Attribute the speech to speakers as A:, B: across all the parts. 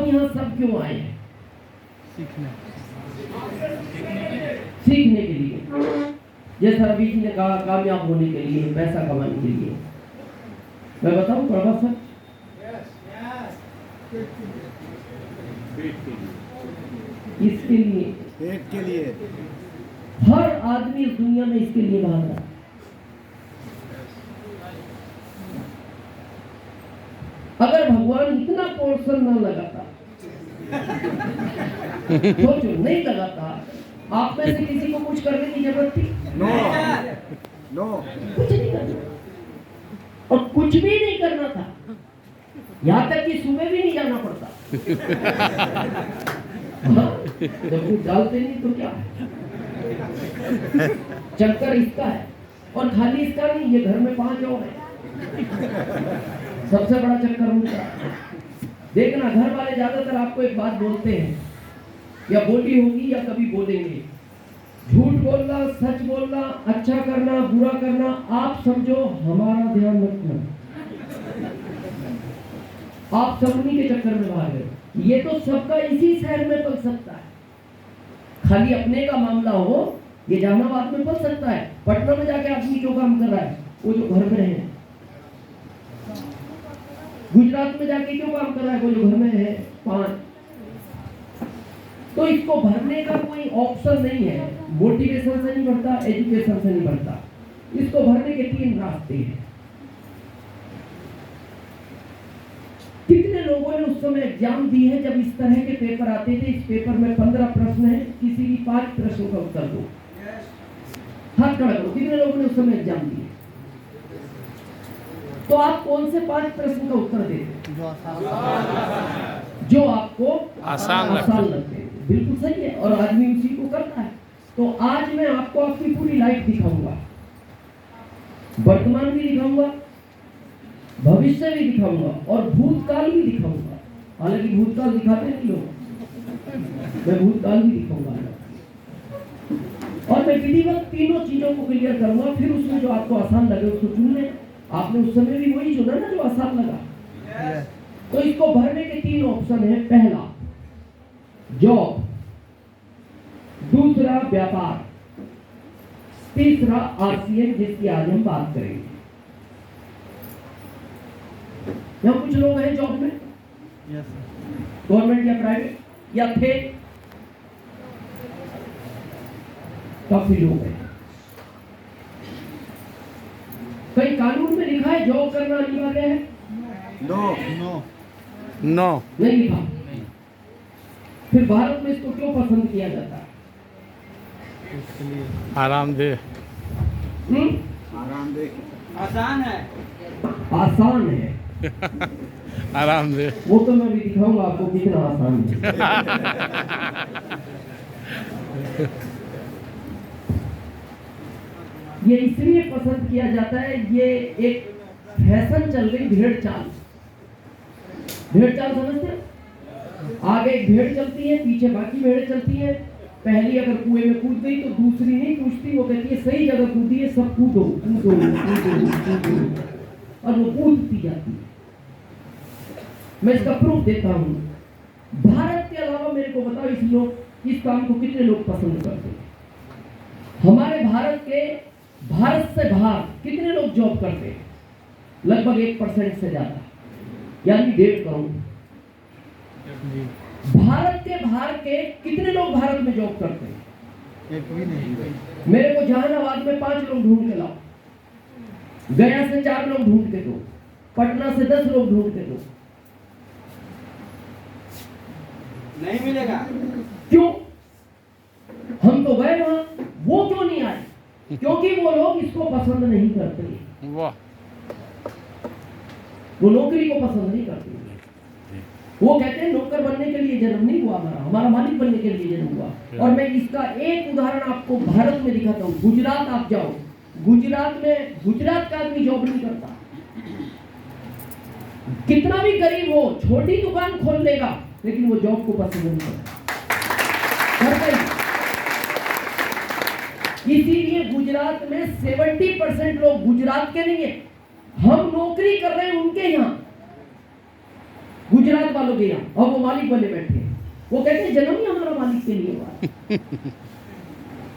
A: यहाँ सब क्यों आए हैं? सीखने के लिए। जैसा रवि जी ने कहा, कामयाब होने के लिए, पैसा कमाने के लिए। मैं बताऊं प्रभा सर, इसके लिए,
B: पेट के लिए
A: हर आदमी इस दुनिया में इसके लिए भाग रहा है। अगर भगवान इतना पोर्शन न लगाता, सोचो, नहीं लगाता, आप में से किसी को कुछ करने की जरूरत थी?
B: नो नो,
A: कुछ नहीं करना, और कुछ भी नहीं करना था, यहाँ तक कि सुबह भी नहीं जाना पड़ता। जब कुछ डालते नहीं तो क्या है? चक्कर इसका है, और खाली इसका नहीं, ये घर में 5 और है। सबसे बड़ा चक्कर उनका। देखना, घर वाले ज्यादातर आपको एक बात बोलते हैं, या बोली होगी या कभी बोलेंगे, झूठ बोलना, सच बोलना, अच्छा करना, बुरा करना, आप समझो हमारा ध्यान रखना। आप सब उन्हीं के चक्कर में भाग रहे। ये तो सबका इसी शहर में पल सकता है। खाली अपने का मामला हो, ये जहानाबाद में पल सकता है। पटना में जाके आदमी जो काम कर रहा है, वो जो घर में है। गुजरात में जाके क्यों काम कर रहा है, वो जो घर में है 5। तो इसको भरने का कोई ऑप्शन नहीं है। मोटिवेशन से नहीं बढ़ता, एजुकेशन से नहीं बढ़ता। इसको भरने के 3 रास्ते हैं। कितने लोगों ने उस समय एग्जाम दी है जब इस तरह के पेपर आते थे? इस पेपर में 15 प्रश्न है, किसी भी 5 प्रश्नों का उत्तर दो। हाथ खड़ा करो, कितने लोगों ने उस समय एग्जाम दिए? तो आप कौन से 5 प्रश्न का उत्तर देते? जो आपको आसान लगते हैं। बिल्कुल सही है, और आदमी उसी को करता है। तो आज मैं आपको आपकी पूरी लाइफ दिखाऊंगा, वर्तमान भी दिखाऊंगा, भविष्य भी दिखाऊंगा, और भूतकाल भी दिखाऊंगा। हालांकि भूतकाल दिखाते नहीं लोग, मैं भूतकाल भी दिखाऊंगा। और मैं विधिवत तीनों चीजों को क्लियर करूंगा। फिर उसमें जो आपको आसान लगे उसको चुन लें। आपने उस समय भी वही चुना ना जो आसान लगा। तो इसको भरने के 3 ऑप्शन है। पहला जॉब, दूसरा व्यापार, तीसरा आरसीएम, जिसकी आज हम बात करेंगे। यहाँ कुछ लोग हैं जॉब में, गवर्नमेंट या प्राइवेट, या थे, काफी लोग हैं। कई कानून में लिखा है जॉब करना अनिवार्य है?
B: नो
C: नो
B: नो,
A: नहीं लिखा। फिर भारत में इसको क्यों पसंद किया जाता है?
C: आरामदेह,
B: आरामदेह,
D: आसान है।
A: आसान है।
C: आरामदेह।
A: वो तो मैं भी दिखाऊंगा आपको कितना आसान है। ये इसलिए पसंद किया जाता है, ये एक फैशन चल गई, भेड़ चाल। भेड़ चाल समझते हैं? आगे एक भेड़ चलती है, पीछे बाकी भेड़ें चलती हैं। पहली अगर कुएं में कूद गई तो दूसरी नहीं पूछती, वो कहती है सही जगह कूदी है, सब कूदो कूदो कूदो, और वो कूदती जाती है। मैं इसका प्रूफ देता हूँ। भारत के अलावा मेरे को बताओ इस काम को कितने लोग पसंद करते हैं? हमारे भारत से बाहर कितने लोग जॉब करते हैं? लगभग 1% से ज्यादा, यानी 1.5 करोड़। भारत के बाहर के कितने लोग भारत में जॉब करते हैं?
C: एक भी नहीं।
A: मेरे को जहानाबाद में 5 लोग ढूंढ के लाओ, गया से 4 लोग ढूंढ के दो, पटना से 10 लोग ढूंढ के दो।
D: नहीं मिलेगा।
A: क्यों? हम तो गए वहां, वो क्यों नहीं आए? क्योंकि वो लोग इसको पसंद नहीं करते।
C: वाह,
A: वो नौकरी को पसंद नहीं करते। वो कहते हैं नौकर बनने के लिए जन्म नहीं हुआ, हमारा मालिक बनने के लिए जन्म हुआ। और मैं इसका एक उदाहरण आपको भारत में दिखाता हूँ। गुजरात आप जाओ, गुजरात का आदमी जॉब नहीं करता। कितना भी गरीब हो, छोटी दुकान खोल लेगा, लेकिन वो जॉब को पसंद नहीं करता। इसीलिए गुजरात में 70% लोग गुजरात के नहीं है, हम नौकरी कर रहे हैं उनके यहाँ। गुजरात वालों के यहाँ, और वो मालिक बने बैठे हैं। वो कहते हैं जन्म ही हमारा मालिक के लिए हुआ है।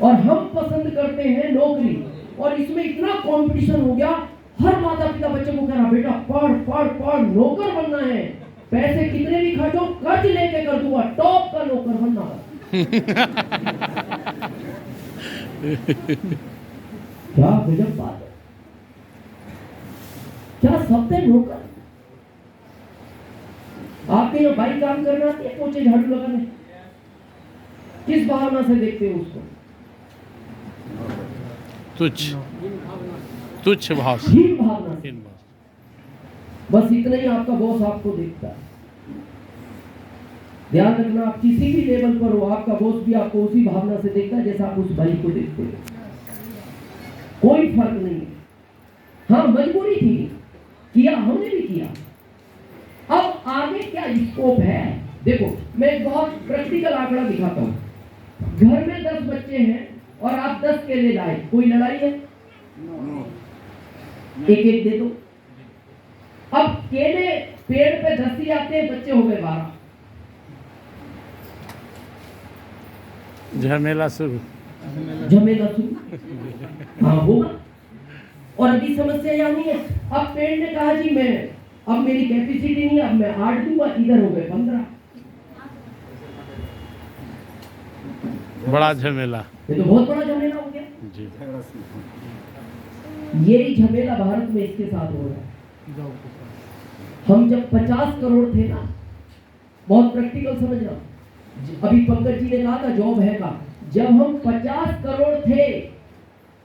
A: और हम पसंद करते हैं नौकरी, और इसमें इतना कंपटीशन हो गया, हर माता पिता बच्चे को कह रहा बेटा पढ़ पढ़ पढ़, नौकर बनना है, पैसे कितने भी खर्चो कर्ज लेके कर दूंगा, टॉप का नौकर बनना है। क्या गजब बात है, क्या सब है नौकर। आपके यहाँ भाई काम करना आती है, पोछे झाड़ू लगाने, किस भावना से देखते हो उसको?
C: तुच्छ तुच्छ भाव से।
A: हीन भावना से।
C: हीन भाव से।
A: बस इतना ही आपका बॉस आपको देखता है। ध्यान रखना, आप किसी भी लेवल पर हो, आपका बॉस भी आपको उसी भावना से देखता है जैसा आप उस भाई को देखते हो। कोई फर्क नहीं है। हाँ, मजबूरी थी, किया, हमने भी किया। अब आगे क्या स्कोप है? देखो, मैं एक बहुत प्रैक्टिकल आंकड़ा दिखाता हूं। घर में 10 बच्चे हैं और आप 10 केले लाए, कोई लड़ाई है? एक एक दे दो। अब केले पेड़ पे 10 ही आते हैं, बच्चे हो गए 12।
C: झमेला शुरू।
A: झमेला शुरू। हाँ होगा। और अभी समस्या यहाँ नहीं है। अब पेड़ ने कहा जी अब मेरी कैपेसिटी नहीं है, अब मैं 8 दूंगा, इधर हो गए 15।
C: बड़ा झमेला।
A: ये तो बहुत बड़ा झमेला हो गया
C: जी।
A: ये झमेला भारत में इसके साथ हो रहा है। हम जब 50 करोड़ थे ना, बहुत प्रैक्टिकल समझना, अभी पंकज जी ने कहा था जॉब है का, जब हम 50 करोड़ थे,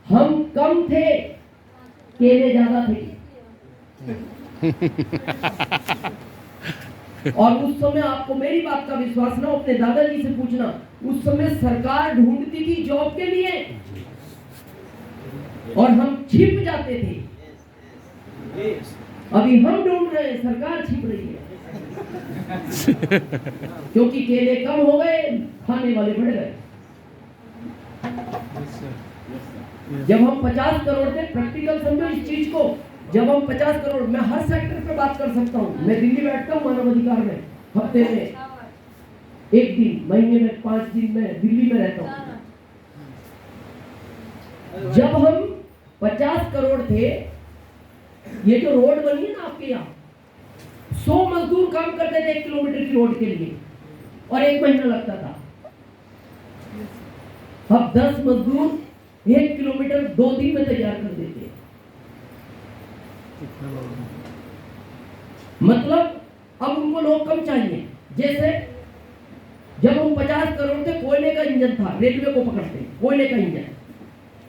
A: हम कम थे, केले ज्यादा थे। और उस समय आपको मेरी बात का विश्वास ना, अपने दादाजी से पूछना, उस समय सरकार ढूंढती थी जॉब के लिए और हम छिप जाते थे। अभी हम ढूंढ रहे हैं, सरकार छिप रही है। क्योंकि केले कम हो गए, खाने वाले बढ़ गए। जब हम 50 करोड़ थे, प्रैक्टिकल समझो इस चीज को, जब हम 50 करोड़, मैं हर सेक्टर पे बात कर सकता हूँ। मैं दिल्ली बैठता हूँ मानव अधिकार में, हफ्ते में 1 दिन, महीने में 5 दिन में दिल्ली में रहता हूँ। जब हम 50 करोड़ थे, ये जो रोड बनी है ना आपके यहाँ, 100 मजदूर काम करते थे 1 किलोमीटर की रोड के लिए, और 1 महीना लगता था। अब 10 मजदूर 1 किलोमीटर 2 दिन में तैयार कर देते हैं। मतलब अब उनको लोग कम चाहिए। जैसे जब हम 50 करोड़ थे, कोयले का इंजन था, रेलवे को पकड़ते, कोयले का इंजन,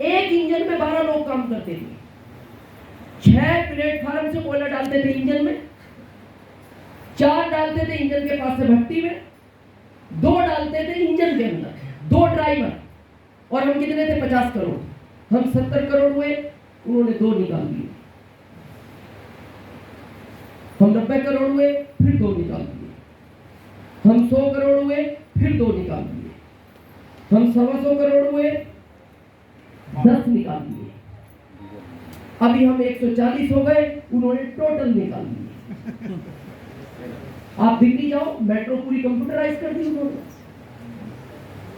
A: एक इंजन में 12 लोग काम करते थे। 6 प्लेटफार्म से कोयला डालते थे इंजन में, 4 डालते थे इंजन के पास से भट्टी में, 2 डालते थे इंजन के अंदर, 2 ड्राइवर। और हम कितने थे? 50 करोड़। हम 70 करोड़ हुए, उन्होंने 2 निकाल दिए। हम 90 करोड़ हुए, फिर 2 निकाल दिए। हम 100 करोड़ हुए, फिर 2 निकाल दिए। हम 125 करोड़ हुए, 10 निकाल दिए। अभी हम 140 हो गए, उन्होंने टोटल निकाल दिए। आप दिल्ली जाओ, मेट्रो पूरी कंप्यूटराइज कर दी उन्होंने।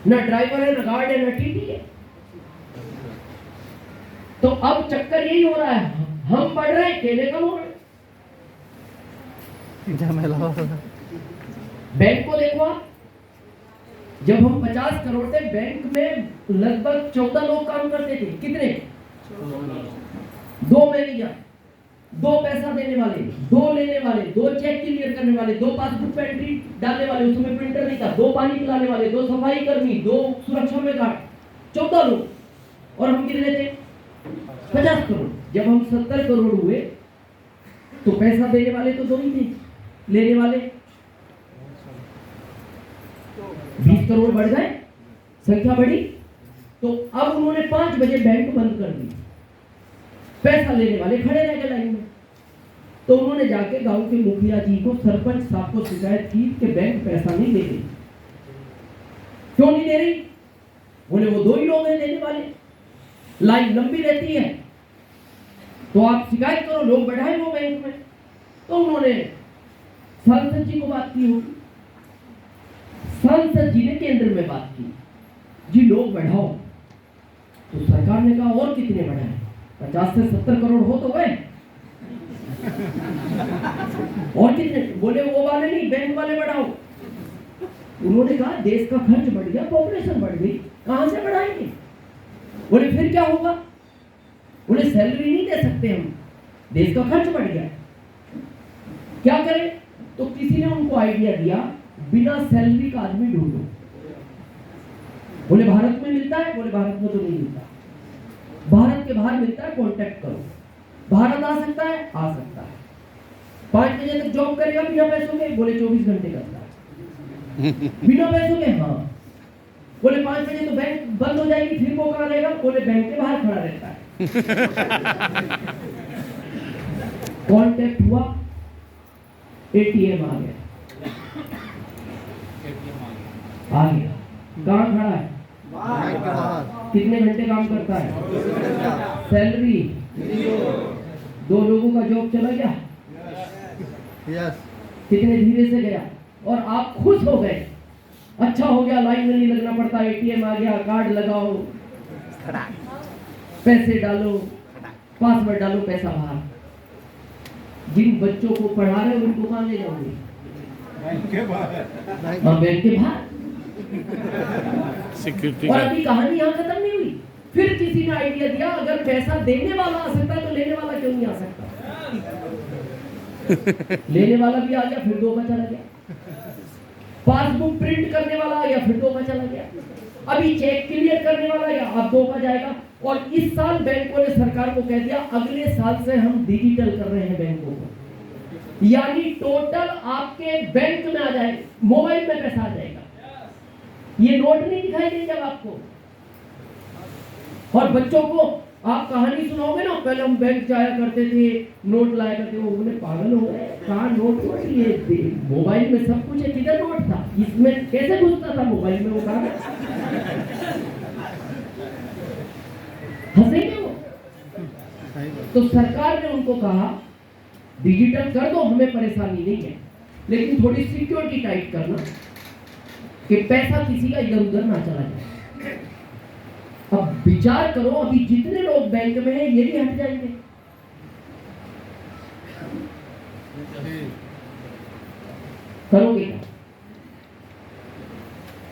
A: ना ड्राइवर है, ना गार्ड है, ना टीटी है। तो अब चक्कर यही हो रहा है, हम बढ़ रहे हैं, केले कम हो रहे हैं। बैंक को देखो आप, जब हम 50 करोड़ थे, बैंक में लगभग 14 लोग काम करते थे। कितने? 2 मैनेजर, 2 पैसा देने वाले, 2 लेने वाले, 2 चेक क्लियर करने वाले, 2 पासबुक पे एंट्री डालने वाले, उसमें प्रिंटर नहीं था, 2 पानी पिलाने वाले, 2 सफाई कर्मी, 2 सुरक्षा में गार्ड, 14 लोग। और हम कितने थे? 50 करोड़। जब हम 70 करोड़ हुए, तो पैसा देने वाले तो 2 ही थे, लेने वाले 20 करोड़ बढ़ गए, संख्या बढ़ी। तो अब उन्होंने 5 बजे बैंक बंद कर दी, पैसा लेने वाले खड़े रह गए लाइन में। तो उन्होंने जाके गांव के मुखिया जी को, सरपंच साहब को शिकायत की कि बैंक पैसा नहीं दे रही। क्यों नहीं दे रही? बोले वो 2 ही लोग हैं देने वाले, लाइन लंबी रहती है, तो आप शिकायत करो, लोग बैठाए वो बैंक में। तो उन्होंने सांसद जी को बात की होगी, सांसद जी ने केंद्र में बात की, जी लोग बढ़ाओ, तो सरकार ने कहा और कितने बढ़ाए, 50 से 70 करोड़ हो तो गए, और कितने, बोले वो वाले नहीं, बैंक वाले बढ़ाओ। उन्होंने कहा देश का खर्च बढ़ गया, पॉपुलेशन बढ़ गई, कहां से बढ़ाएंगे? बोले फिर क्या होगा? बोले सैलरी नहीं दे सकते हम, देश का खर्च बढ़ गया, क्या करें? तो किसी ने उनको आइडिया दिया, बिना सैलरी का आदमी ढूंढो। बोले भारत में मिलता है? बोले भारत में तो नहीं मिलता, भारत के बाहर मिलता है, कांटेक्ट करो। भारत आ सकता है? आ सकता है। 5 बजे तक जॉब करेगा बिना पैसों के? बोले 24 घंटे करता है। बिना पैसों के? हाँ। बोले 5 बजे तो बैंक बंद हो जाएगी, फिर वो कहाँ रहेगा? बोले बैंक के बाहर खड़ा रहता है। कांटेक्ट हुआ, एटीएम आ गया, आ गया, कहाँ खड़ा है? कितने घंटे काम करता है? सैलरी 2 लोगों का जॉब चला गया, कितने धीरे से गया, और आप खुश हो गए, अच्छा हो गया, लाइन में नहीं लगना पड़ता, एटीएम आ गया, कार्ड लगाओ, पैसे डालो, पासवर्ड डालो, पैसा बाहर। जिन बच्चों को पढ़ा रहे उनको कहाँ ले जाओगे? बैंक के बाहर।
C: सिक्योरिटी
A: और अभी कहानी यहाँ खत्म नहीं हुई, फिर किसी ने आइडिया दिया, अगर पैसा देने वाला आ सकता है तो लेने वाला क्यों नहीं आ सकता? लेने वाला भी आ गया, फिर 2 का चला गया, पासबुक प्रिंट करने वाला आ गया, फिर 2 का चला गया, अभी चेक क्लियर करने वाला गया, अब 2 का जाएगा। और इस साल बैंकों ने सरकार को कह दिया अगले साल से हम डिजिटल कर रहे हैं बैंकों को, यानी टोटल आपके बैंक में आ जाएगा, मोबाइल में पैसा आ जाएगा, ये नोट नहीं दिखाई देंगे अब आपको। और बच्चों को आप कहानी सुनाओगे ना, पहले हम बैंक जाया करते थे, नोट लाया करते थे, वो बोले पागल हो गए, कहाँ नोट? ये मोबाइल में सब कुछ है, किधर नोट था? इसमें कैसे घुसता था मोबाइल में? वो कहा हंसेंगे वो। तो सरकार ने उनको कहा डिजिटल कर दो, हमें परेशानी नहीं है, लेकिन थोड़ी सिक्योरिटी टाइट करना कि पैसा किसी का इधर उधर ना चला जाए। अब विचार करो, अभी जितने लोग बैंक में हैं ये भी हट जाएंगे, करोगे क्या?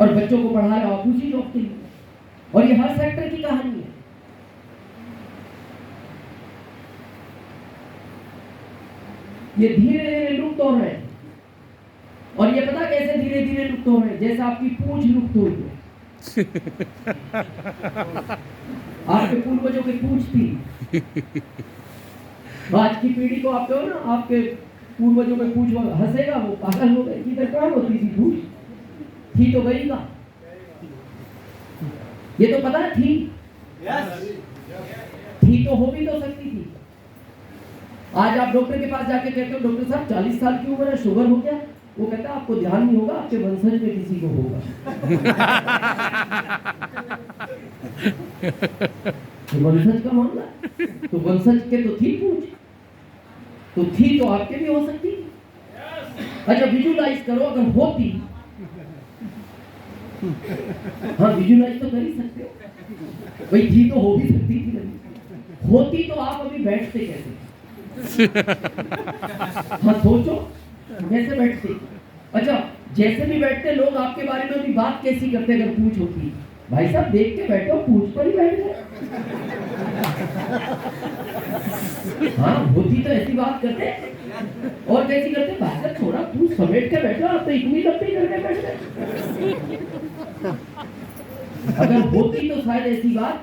A: और बच्चों को पढ़ा रहे हो आप उसी जॉब के लिए, और ये हर सेक्टर की कहानी है। ये धीरे धीरे लुप्त हो रहे हैं, और ये पता कैसे धीरे धीरे लुप्त हो रहे हैं? जैसे आपकी पूंछ लुप्त हुई है। आपके पूर्वजों की पूंछ थी, आज की पीढ़ी को आप कहो ना आपके पूर्वजों में पूंछ, हंसेगा वो, पागल हो गए, किधर कहाँ होती थी पूंछ? थी तो गई का, ये तो पता है थी तो हो भी तो सकती थी। आज आप डॉक्टर के पास जाके कहते हो डॉक्टर साहब 40 साल की उम्र है, शुगर हो गया, वो कहता है आपको ध्यान नहीं होगा, आपके वंशज में किसी को होगा। तो वंशज का मामला, तो वंशज के तो थी पूछ, तो थी तो आपके भी हो सकती। अच्छा विजुलाइज करो, अगर होती, हाँ विजुलाइज तो कर ही सकते हो भाई, थी तो हो भी सकती थी, होती तो आप अभी बैठते कैसे? हाँ सोचो कैसे बैठते। अच्छा जैसे भी बैठते लोग आपके बारे में भी बात कैसी करते अगर पूछ होती? भाई साहब देख के बैठो, पूछ पर ही बैठ गए। हाँ होती तो ऐसी बात करते, और कैसी करते? भाई साहब थोड़ा पूछ समेट के बैठो, आप तो इतनी लंबी करके बैठ गए। अगर होती तो शायद ऐसी बात,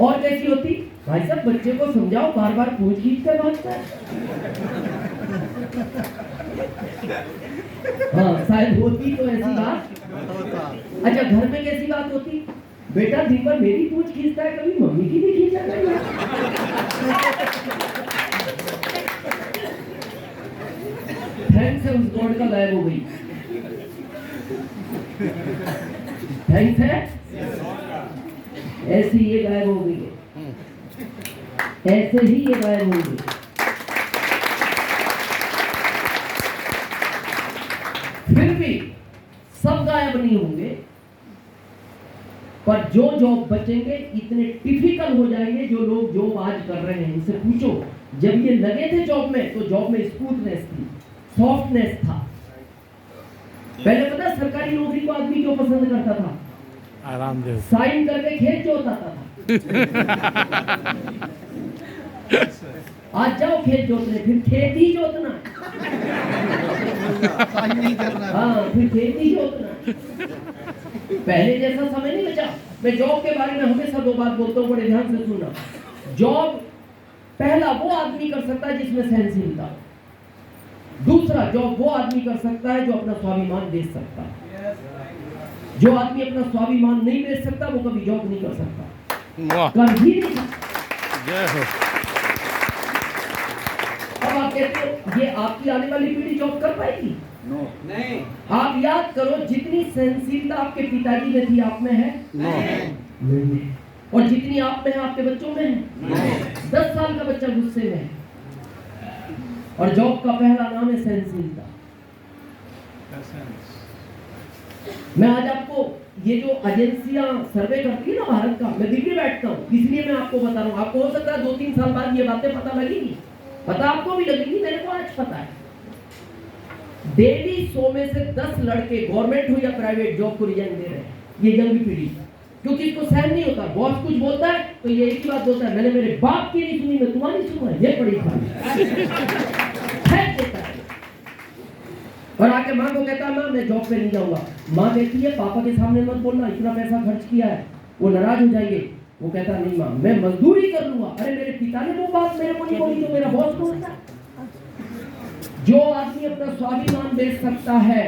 A: और कैसी होती? भाई साहब बच्चे को समझाओ, बार बार पूछ खींच कर भागता है। हाँ शायद होती तो ऐसी बात। अच्छा घर में कैसी बात होती? बेटा दिन भर मेरी पूछ खींचता है, कभी मम्मी की नहीं खींचा करेगा। थैंक्स है उस गॉड का गायब हो गई। थैंक्स है ऐसे ही ये गायब हो गई है, ऐसे ही ये गायब हो गई। फिर भी सब गायब नहीं होंगे, पर जो जॉब बचेंगे इतने टिपिकल हो जाएंगे। जो लोग जॉब आज कर रहे हैं इनसे पूछो, जब ये लगे थे जॉब में तो जॉब में स्मूथनेस थी, सॉफ्टनेस था। पहले पता है सरकारी नौकरी को आदमी क्यों पसंद करता था?
C: आरामदेव।
A: साइन करके खेत जोताता था। आज जाओ खेत जोतने, फिर खेत ही जोतना, हाँ फिर खेत ही जोतना। पहले जैसा समय नहीं बचा। मैं जॉब के बारे में हमेशा दो बात बोलता हूँ, बड़े ध्यान से सुनना। जॉब पहला वो आदमी कर सकता है जिसमें सहनशीलता हो। दूसरा, जॉब वो आदमी कर सकता है जो अपना स्वाभिमान बेच सकता है। जो आदमी अपना स्वाभिमान नहीं बेच सकता वो कभी जॉब नहीं कर सकता,
C: वाह,
A: कर ही नहीं सकता।
C: जय हो।
A: अब आप कहते हो ये आपकी आने वाली पीढ़ी जॉब कर पाएगी?
B: नो।
D: नहीं।
A: आप याद करो, जितनी सहनशीलता आपके पिताजी में थी आप में है?
C: नो।
A: नहीं। और जितनी आप में है आपके बच्चों में है? 10 साल का बच्चा गुस्से में है। और जॉब का पहला नाम है सहनशीलता। मैं आज आपको ये जो एजेंसियां सर्वे करती है ना भारत का, मैं दिल्ली बैठता हूँ, इसलिए मैं आपको बता रहा हूँ। आपको हो सकता है 2-3 साल बाद ये बातें पता लगेगी, पता आपको भी लगेगी, मेरे को आज पता है। डेली 100 में से 10 लड़के गवर्नमेंट हो या प्राइवेट जॉब को रिजाइन दे रहे हैं, ये यंग पीढ़ी, क्योंकि इसको सहन नहीं होता। बॉस कुछ बोलता है तो ये एक ही बात बोलता है, मैंने मेरे बाप की नहीं सुनी, मैं तुम्हारी सुना, ये बड़ी बात है। और आके माँ को कहता है माँ मैं जॉब पे नहीं जाऊंगा। माँ कहती है पापा के सामने मत बोलना, इतना पैसा खर्च किया है, वो नाराज हो जाएंगे। वो कहता नहीं माँ मैं मजदूरी कर लूंगा। अरे मेरे पिता ने वो बात मेरे को नहीं बोली जो मेरा बॉस बोलता है। जो आदमी अपना स्वाभिमान बेच सकता है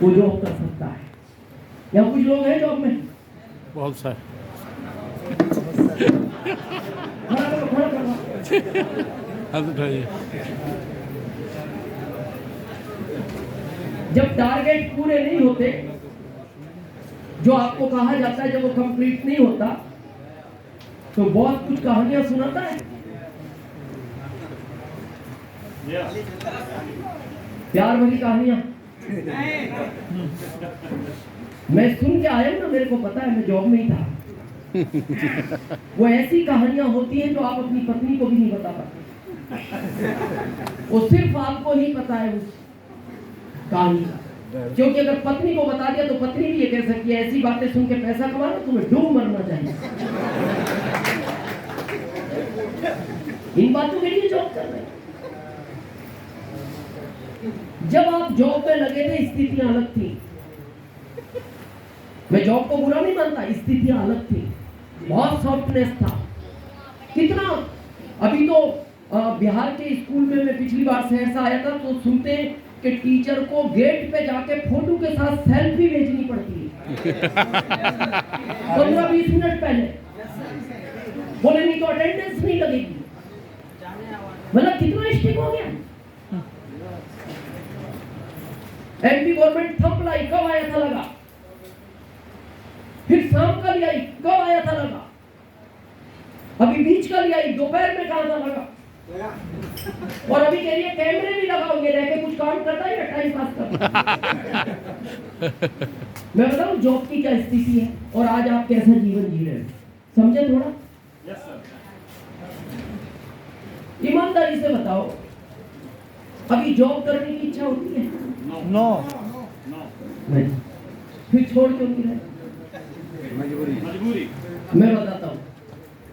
A: वो जॉब कर सकता है। या कुछ लोग हैं जॉब में?
C: बहुत सारे।
A: खड़ा करो।
C: हाथ उठाइए।
A: जब टारगेट पूरे नहीं होते, जो आपको कहा जाता है, जब वो कंप्लीट नहीं होता तो बहुत कुछ कहानियां सुनाता है। प्यार भरी कहानियां मैं सुन के आया हूं ना, मेरे को पता है, मैं जॉब में ही था। वो ऐसी कहानियां होती हैं जो आप अपनी पत्नी को भी नहीं बता पाते, वो सिर्फ आपको ही पता है उस कहानी का। क्योंकि अगर पत्नी को बता दिया तो पत्नी भी ये कह सकती है ऐसी बातें सुन के पैसा कमाना, तुम्हें डूब मरना चाहिए। इन बातों के लिए जॉब कर रहे हैं। जब आप जॉब पे लगे थे स्थितियां अलग थी। मैं जॉब को बुरा नहीं मानता, स्थितियां अलग थी, बहुत सॉफ्टनेस था। कितना अभी तो बिहार के स्कूल में मैं पिछली बार सहरसा आया था तो सुनते कि टीचर को गेट पे जाके फोटो के साथ सेल्फी भेजनी पड़ती है 15-20 मिनट पहले, बोले नहीं तो अटेंडेंस नहीं लगेगी। मतलब कितना स्ट्रिक्ट हो गया। एमपी गवर्नमेंट थंब लाई, कब आया था लगा, फिर शाम का लिया, कब आया था लगा, अभी बीच का लिया, दोपहर में कहा था लगा, और अभी कह रही है कैमरे भी लगाओगे, रह के कुछ काम करता है या टाइम पास करता है। मैं बताऊं जॉब की क्या स्थिति है और आज आप कैसा जीवन जी रहे हैं, समझे थोड़ा? ईमानदारी से बताओ, अभी जॉब करने की इच्छा होती है?
C: नो।
A: नहीं। फिर छोड़ क्यों नहीं रहे?
B: मजबूरी।
A: मैं बताता हूँ,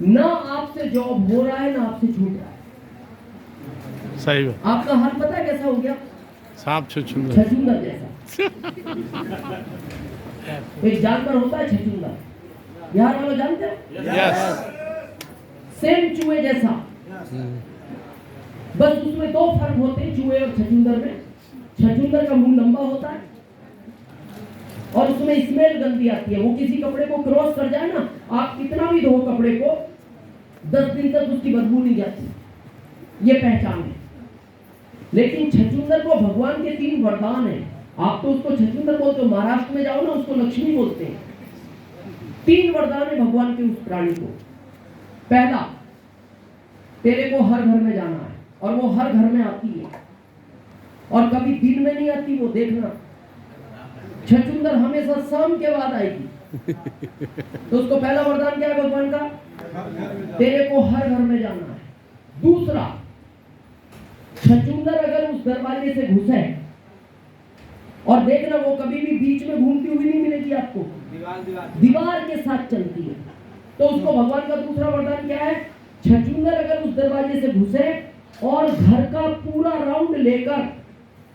A: ना आपसे जॉब हो रहा है ना आपसे छूट रहा है।
C: सही बात।
A: आपका हाल पता है कैसा हो गया?
C: सांप छुछुंदर।
A: छछूंदर जैसा। एक जानवर होता है छछूंदर, बिहार वालों जानते हो?
C: यस।
A: सेम चूहे जैसा, बस उसमें 2 फर्क होते हैं चूहे और छछूंदर में। छछूंदर का मुंह लंबा होता है और उसमें स्मेल गंदी आती है। वो किसी कपड़े को क्रॉस कर जाए ना, आप कितना भी धो कपड़े को, 10 दिन तक उसकी बदबू नहीं जाती, ये पहचान है। लेकिन छछूंदर को भगवान के 3 वरदान है। आप तो उसको छछूंदर बोलते हो, महाराष्ट्र में जाओ ना उसको लक्ष्मी बोलते हैं। 3 वरदान है भगवान के उस प्राणी को। पहला, तेरे को हर घर में जाना है और वो हर घर में आती है। और कभी दिन में नहीं आती, वो देखना। छछूंदर हमेशा शाम के बाद आएगी। तो उसको पहला वरदान क्या है भगवान का? तेरे को हर घर में जाना है। दूसरा, छछूंदर अगर उस दरवाजे से घुसे और देखना वो कभी भी बीच में घूमती हुई नहीं मिलेगी आपको, दीवार के साथ चलती है। तो उसको भगवान का दूसरा वरदान क्या है? छछूंदर अगर उस दरवाजे से घुसे और घर का पूरा राउंड लेकर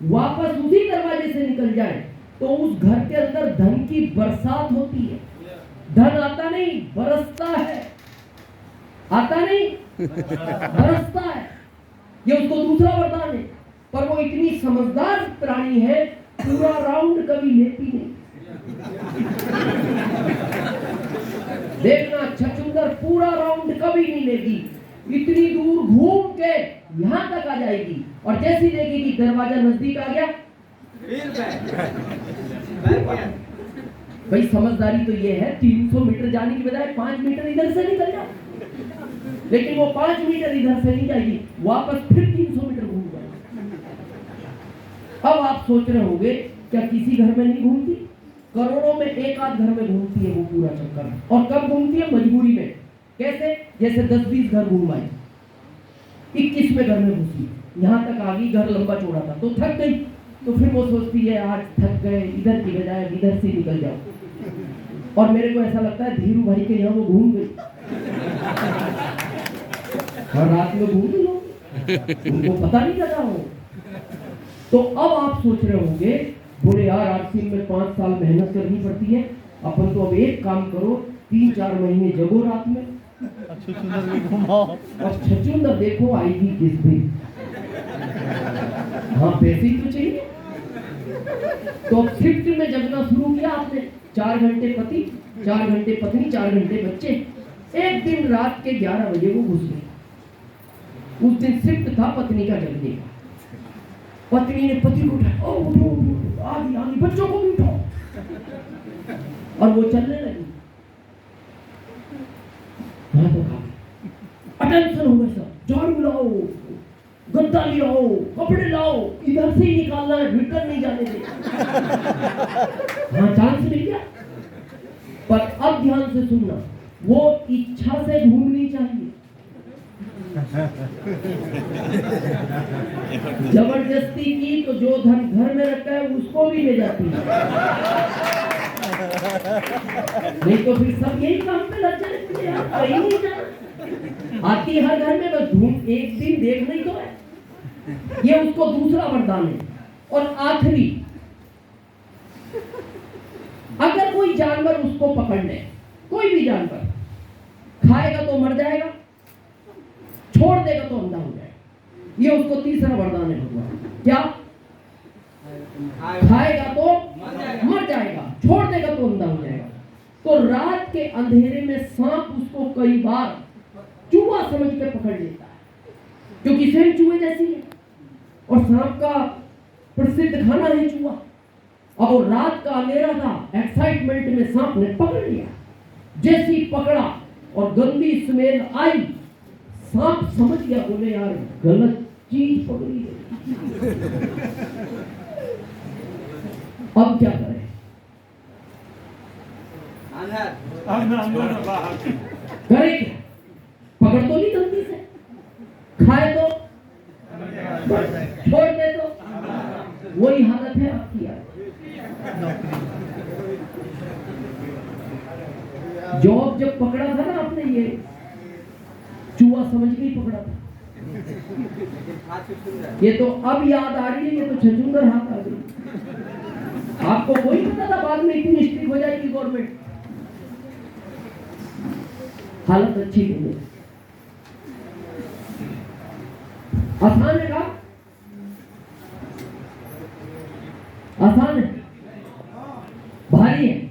A: वापस उसी दरवाजे से निकल जाए तो उस घर के अंदर धन की बरसात होती है। धन आता नहीं, बरसता है। आता नहीं, बरसता है। ये उसको दूसरा वरदान है। पर वो इतनी समझदार प्राणी है, पूरा राउंड कभी लेती नहीं। देखना, छछूंदर पूरा राउंड कभी नहीं लेगी। इतनी दूर घूम के यहां तक आ जाएगी और जैसी देखेगी दरवाजा नजदीक आ गया, भाई समझदारी तो ये है, 300 मीटर जाने की बजाय 5 मीटर इधर से निकल जाओ। लेकिन वो 5 मीटर इधर से नहीं जाएगी, वापस फिर 300 मीटर घूम जाएगी। अब आप सोच रहे होंगे क्या किसी घर में नहीं घूमती? करोड़ों में एक आध घर में घूमती है वो पूरा चक्कर। और कब घूमती है? मजबूरी में। कैसे? जैसे 10-20 घर घूम आई, 21वें घर में घुसी, यहां तक आ गई, घर लंबा चौड़ा था तो थक गई। तो फिर वो सोचती है आज थक गए, इधर की बजाय इधर से निकल जाओ। और मेरे को ऐसा लगता है धीरू भाई के यहाँ वो घूम गई और रात में घूम लो, उनको पता नहीं लगा हो। तो अब आप सोच रहे होंगे बोले यार आरसीएम में 5 साल मेहनत करनी पड़ती है, अपन तो अब एक काम करो, 3-4 महीने जगो रात में,
C: छछूंदर भी घुमाओ
A: और छछूंदर देखो आएगी किस दिन। हाँ, पैसे ही तो चाहिए। तो अब शिफ्ट में जगना शुरू किया आपने। 4 घंटे पति, 4 घंटे पत्नी, 4 घंटे बच्चे। एक दिन रात के 11 बजे वो घुस गए। उस दिन शिफ्ट था पत्नी का जगने का। पत्नी ने पति को उठाया, ओ उठो उठो, आगे आगे, बच्चों को भी उठाओ। और वो चलने लगी। हाँ तो अटेंशन हो गए सब, झाड़ू लाओ, गद्दा ले आओ, कपड़े लाओ, इधर से ही निकालना है, भीतर नहीं जाने दे। हाँ, चांस मिल गया। पर अब ध्यान से सुनना, वो इच्छा से घूमनी चाहिए, जबरदस्ती की तो जो धन घर में रखा है उसको भी ले जाती है। नहीं तो फिर सब यही काम पे लग जाते हैं, कहीं नहीं जाना। आती हर घर में बस ढूंढ, एक दिन देख नहीं तो है। ये उसको दूसरा वरदान है। और आखिरी, अगर कोई जानवर उसको पकड़ ले, कोई भी जानवर, खाएगा तो मर जाएगा, छोड़ देगा तो अंधा हो जाएगा। ये उसको तीसरा वरदान है भगवान। क्या? खाएगा तो मर जाएगा, छोड़ देगा तो अंधा हो जाएगा। तो रात के अंधेरे में सांप उसको कई बार चूहा समझ के पकड़ लेता है, क्योंकि सेम चूहे जैसी है और सांप का प्रसिद्ध खाना है चूहा। अब वो रात का अंधेरा था, एक्साइटमेंट में सांप ने पकड़ लिया। जैसी पकड़ा और गंदी स्मेल आई, सांप समझ गया, बोले यार गलत चीज पकड़ी है, अब क्या करें? करे क्या? पकड़ तो नहीं गलती से, खाए तो, छोड़ दे तो, वही हालत है आपकी यार। जॉब जब पकड़ा था ना आपने, ये चूहा समझ के ही पकड़ा था। ये तो अब याद आ रही है, ये तो छछूंदर हाथ आ गई। आपको कोई पता था बाद में इतनी स्ट्रिक्ट हो जाएगी गवर्नमेंट? हालत अच्छी नहीं है। आसान है काम? आसान है? भारी है?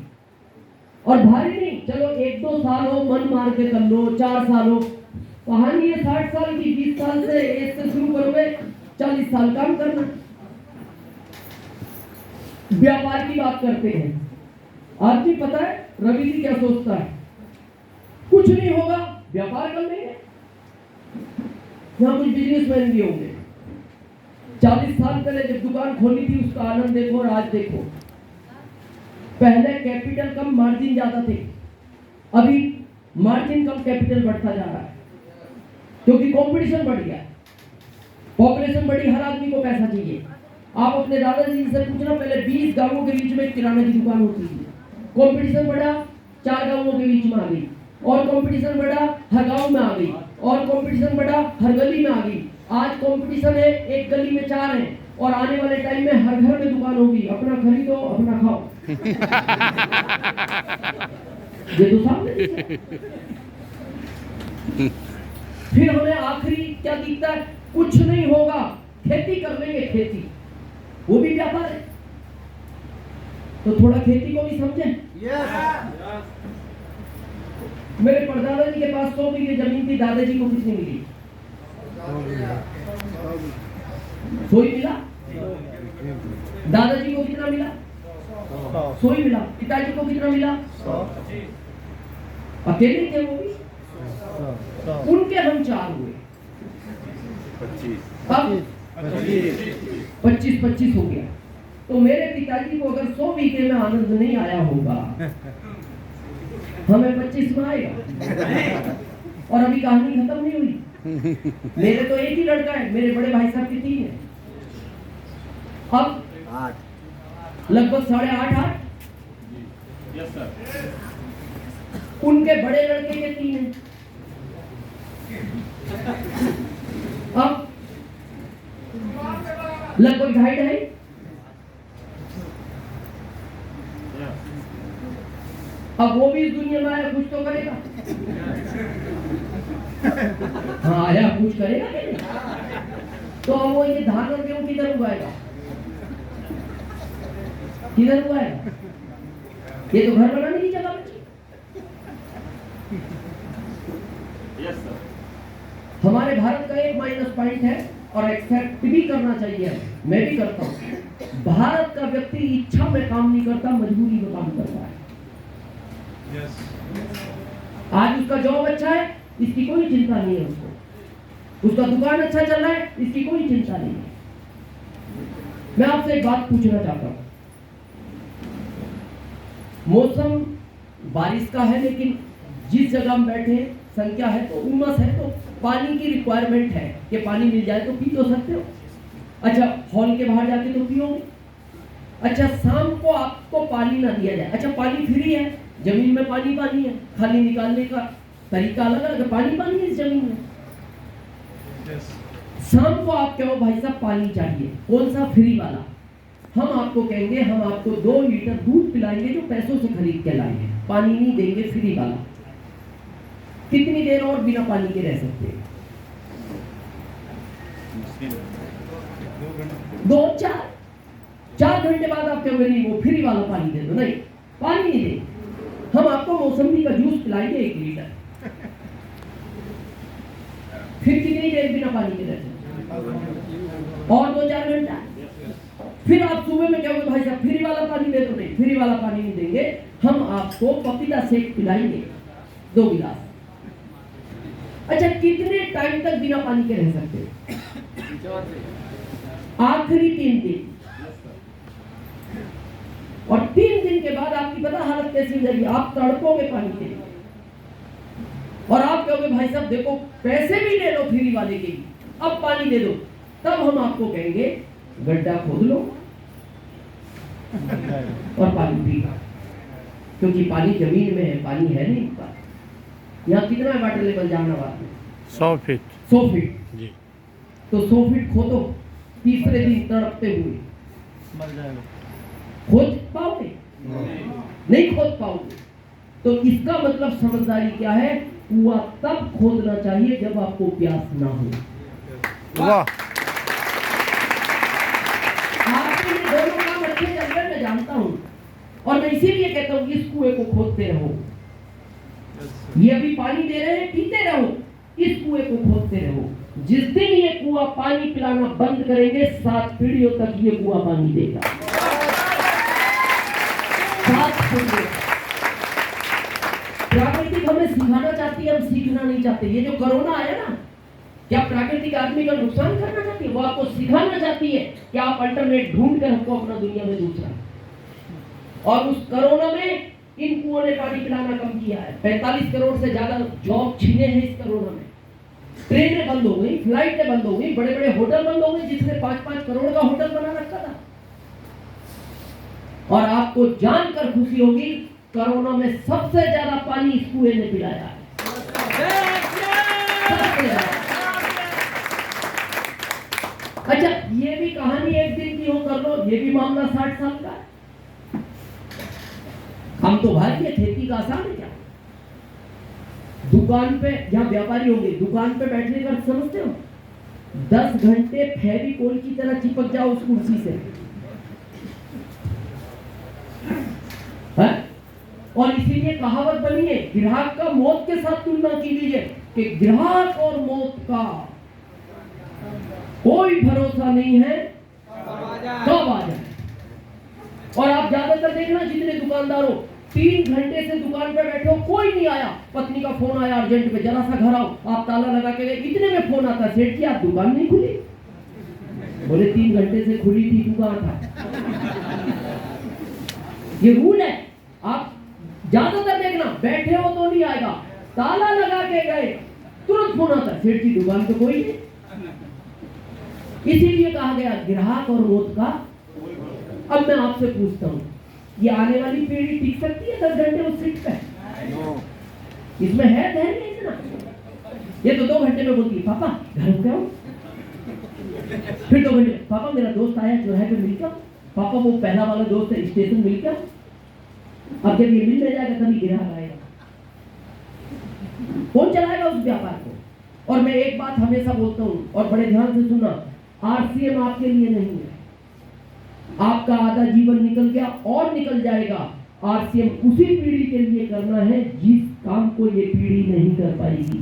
A: और भारी नहीं, चलो 1-2 साल हो, मन मार के कर लो, 4 साल हो, कहानी है 60 साल की। 20 साल से एक से शुरू करोगे, 40 साल काम करना। व्यापार की बात करते हैं, आज भी पता है रवि जी क्या सोचता है? कुछ नहीं होगा, व्यापार कर लेंगे। यहाँ कुछ बिजनेसमैन भी होंगे, 40 साल पहले जब दुकान खोली थी उसका आनंद देखो और आज देखो। पहले कैपिटल कम मार्जिन ज्यादा थे, अभी मार्जिन कम कैपिटल बढ़ता जा रहा है, क्योंकि कंपटीशन बढ़ गया, पॉपुलेशन बढ़ी, हर आदमी को पैसा चाहिए। आप अपने दादाजी से पूछना, पहले 20 गांवों के बीच में एक किराना की दुकान होती थी, कंपटीशन बढ़ा, 4 गांवों के बीच में आ गई, और कंपटीशन बढ़ा, हर गांव में आ गई, और कंपटीशन बढ़ा, हर गली में आ गई। आज कंपटीशन है, एक गली में 4 हैं, और आने वाले टाइम में हर घर में दुकान होगी, अपना खरीदो अपना खाओ। ये तो सामने दिख रहा है। फिर हमें आखिरी क्या दिखता है? कुछ नहीं होगा, खेती कर लेंगे, खेती, वो भी व्यापार है। तो थोड़ा खेती को भी समझें। मेरे परदादा जी के पास 100 बीघे जमीन थी, दादाजी को कितनी मिली? 100 ही मिला। दादाजी को कितना मिला? 100 ही मिला। पिताजी को कितना मिला? 100। अकेले थे वो भी, उनके हम 4 हुए, 25 हो गया। तो मेरे पिताजी को अगर 100 बीघे में आनंद नहीं आया होगा, हमें 25 में आएगा। और अभी कहानी खत्म नहीं हुई। मेरे तो एक ही लड़का है, मेरे बड़े भाई साहब के 3 है। अब
B: 8
A: लगभग 8.5 उनके बड़े लड़के के 3 हैं। अब लगभग 2.5 अब वो भी इस दुनिया में आया, कुछ तो करेगा। हाँ, आया कुछ करेगा कि नहीं? तो अब वो ये धान और गेहूं किधर उगाएगा? किधर उगाएगा? ये तो घर बनाने की जगह बची। हमारे भारत का एक माइनस पॉइंट है, और एक्सेप्ट भी करना चाहिए, मैं भी करता हूँ। भारत का व्यक्ति इच्छा में काम नहीं करता, मजबूरी में काम करता है। आज उसका जॉब अच्छा है, इसकी कोई चिंता नहीं है उसको, उसका दुकान अच्छा चल रहा है, इसकी कोई चिंता नहीं है। मैं आपसे एक बात पूछना चाहता हूं। मौसम बारिश का है, लेकिन जिस जगह हम बैठे हैं संख्या है तो उमस है, तो पानी की रिक्वायरमेंट है कि पानी मिल जाए तो पी तो सकते हो। अच्छा, हॉल के बाहर जाके तो पियोगे। अच्छा, शाम को आपको पानी ना दिया जाए, अच्छा पानी फ्री है, जमीन में पानी है, खाली निकालने का तरीका अलग अलग, पानी है इस जमीन में। शाम को आप कहो भाई साहब पानी चाहिए, कौन सा? फ्री वाला। हम आपको कहेंगे, हम आपको 2 लीटर दूध पिलाएंगे जो पैसों से खरीद के लाएंगे, पानी नहीं देंगे, फ्री वाला। कितनी देर और बिना पानी के रह सकते हैं? 4 घंटे बाद आप कहोगे नहीं वो फ्री वाला पानी दे दो। नहीं, पानी नहीं देंगे, हम आपको मौसमी का जूस पिलाएंगे 1 लीटर। फिर कितनी देर बिना पानी के रह सकते? और 2-4 घंटा। फिर आप सुबह में कहोगे भाई साहब फ्री वाला पानी दे दो। नहीं, फ्री वाला पानी नहीं देंगे, हम आपको पपीता शेक पिलाएंगे 2 गिलास। अच्छा, कितने टाइम तक बिना पानी के रह सकते? आखिरी 3 दिन। और 3 दिन के बाद आपकी पता हालत कैसी हो जाएगी? आप तड़पोगे पानी के लिए, और आप कहोगे भाई साहब देखो पैसे भी ले लो फ्री वाले के, अब पानी दे दो। तब हम आपको कहेंगे गड्ढा खोद लो और पानी पी लो, क्योंकि पानी जमीन में है, पानी है नहीं ऊपर। यहाँ कितना है वाटर लेवल जहानाबाद में?
C: 100 फीट
A: 100 फीट
C: जी।
A: तो 100 फीट खोदो, तीसरे दिन तड़पते हुए
C: मर जाएगा।
A: खोद पाओगे? नहीं खोद पाओगे। तो इसका मतलब समझदारी क्या है? कुआं तब खोदना चाहिए जब आपको प्यास ना हो।
C: वाह,
A: आपके लिए दोनों काम अच्छे चल रहे, मैं जानता हूं, और मैं इसीलिए कहता हूं इस कुएं को खोदते रहो। ये अभी पानी दे रहे हैं, पीते रहो, इस कुएं को खोदते रहो। जिस दिन ये कुआं पानी पिलाना बंद करेंगे, 7 पीढ़ियों तक ये कुआं पानी देगा। 7 पीढ़ियों। प्राकृतिक हमें सिखाना चाहती है, हम सीखना नहीं चाहते। ये जो कोरोना आया ना, क्या प्राकृतिक आदमी का नुकसान करना चाहती है? वो आपको सिखाना चाहती है कि आप अल्टरनेट ढूंढ कर हमको अपना दुनिया में दूसरा। और उस कोरोना में इन कुओं ने पानी पिलाना कम किया है। 45 करोड़ से ज्यादा जॉब छीने हैं इस कोरोना में। ट्रेनें बंद हो गई, फ्लाइटें बंद हो गई, बड़े बड़े होटल बंद हो गए जिसने 5-5 करोड़ का होटल बना रखा था। और आपको जानकर खुशी होगी, कोरोना में सबसे ज्यादा पानी इस कुएं ने पिलाया है। अच्छा, ये भी कहानी एक दिन की हो कर लो, ये भी मामला 60 साल का है। हम तो भारतीय, खेती का आसान है क्या? दुकान पे जहां व्यापारी होंगे, दुकान पे बैठने का समझते हो? 10 घंटे फेविकोल की तरह चिपक जाओ उस कुर्सी से, है? और इसीलिए कहावत बनी है, ग्राहक का मौत के साथ तुलना कीजिए कि ग्राहक और मौत का कोई भरोसा नहीं है कब आ जाए। और आप ज्यादातर देखना, जितने दुकानदार हो 3 घंटे से दुकान पे बैठे हो, कोई नहीं आया, पत्नी का फोन आया अर्जेंट में, जरा सा घर आओ, आप ताला लगा के गए, इतने में फोन आता, सेठ जी आप दुकान नहीं खुली? बोले 3 घंटे से खुली थी, दुकान था। ये रूल है। आप ज्यादातर देखना, बैठे हो तो नहीं आएगा, ताला लगा के गए तुरंत फोन आता, सेठ जी दुकान पे कोई नहीं। इसीलिए कहा गया ग्राहक और मौत का। अब मैं आपसे पूछता हूं, ये आने वाली पीढ़ी टिक सकती है 10 घंटे उस सीट पे? इसमें है धैर्य इतना? ये तो 2 घंटे में बोलती है, पापा घर हो गया हूं। फिर 2 घंटे, पापा मेरा दोस्त आया चौराहे पे मिल गया, पापा वो पहला वाला दोस्त है स्टेशन मिल गया। अब जब ये मिल जाएगा तभी ग्राहक आएगा। कौन चलाएगा उस व्यापार को? और मैं एक बात हमेशा बोलता हूं, और बड़े ध्यान से सुनना, आरसीएम आपके लिए नहीं है। आपका आधा जीवन निकल गया और निकल जाएगा। आरसीएम उसी पीढ़ी के लिए करना है जिस काम को ये पीढ़ी नहीं कर पाएगी।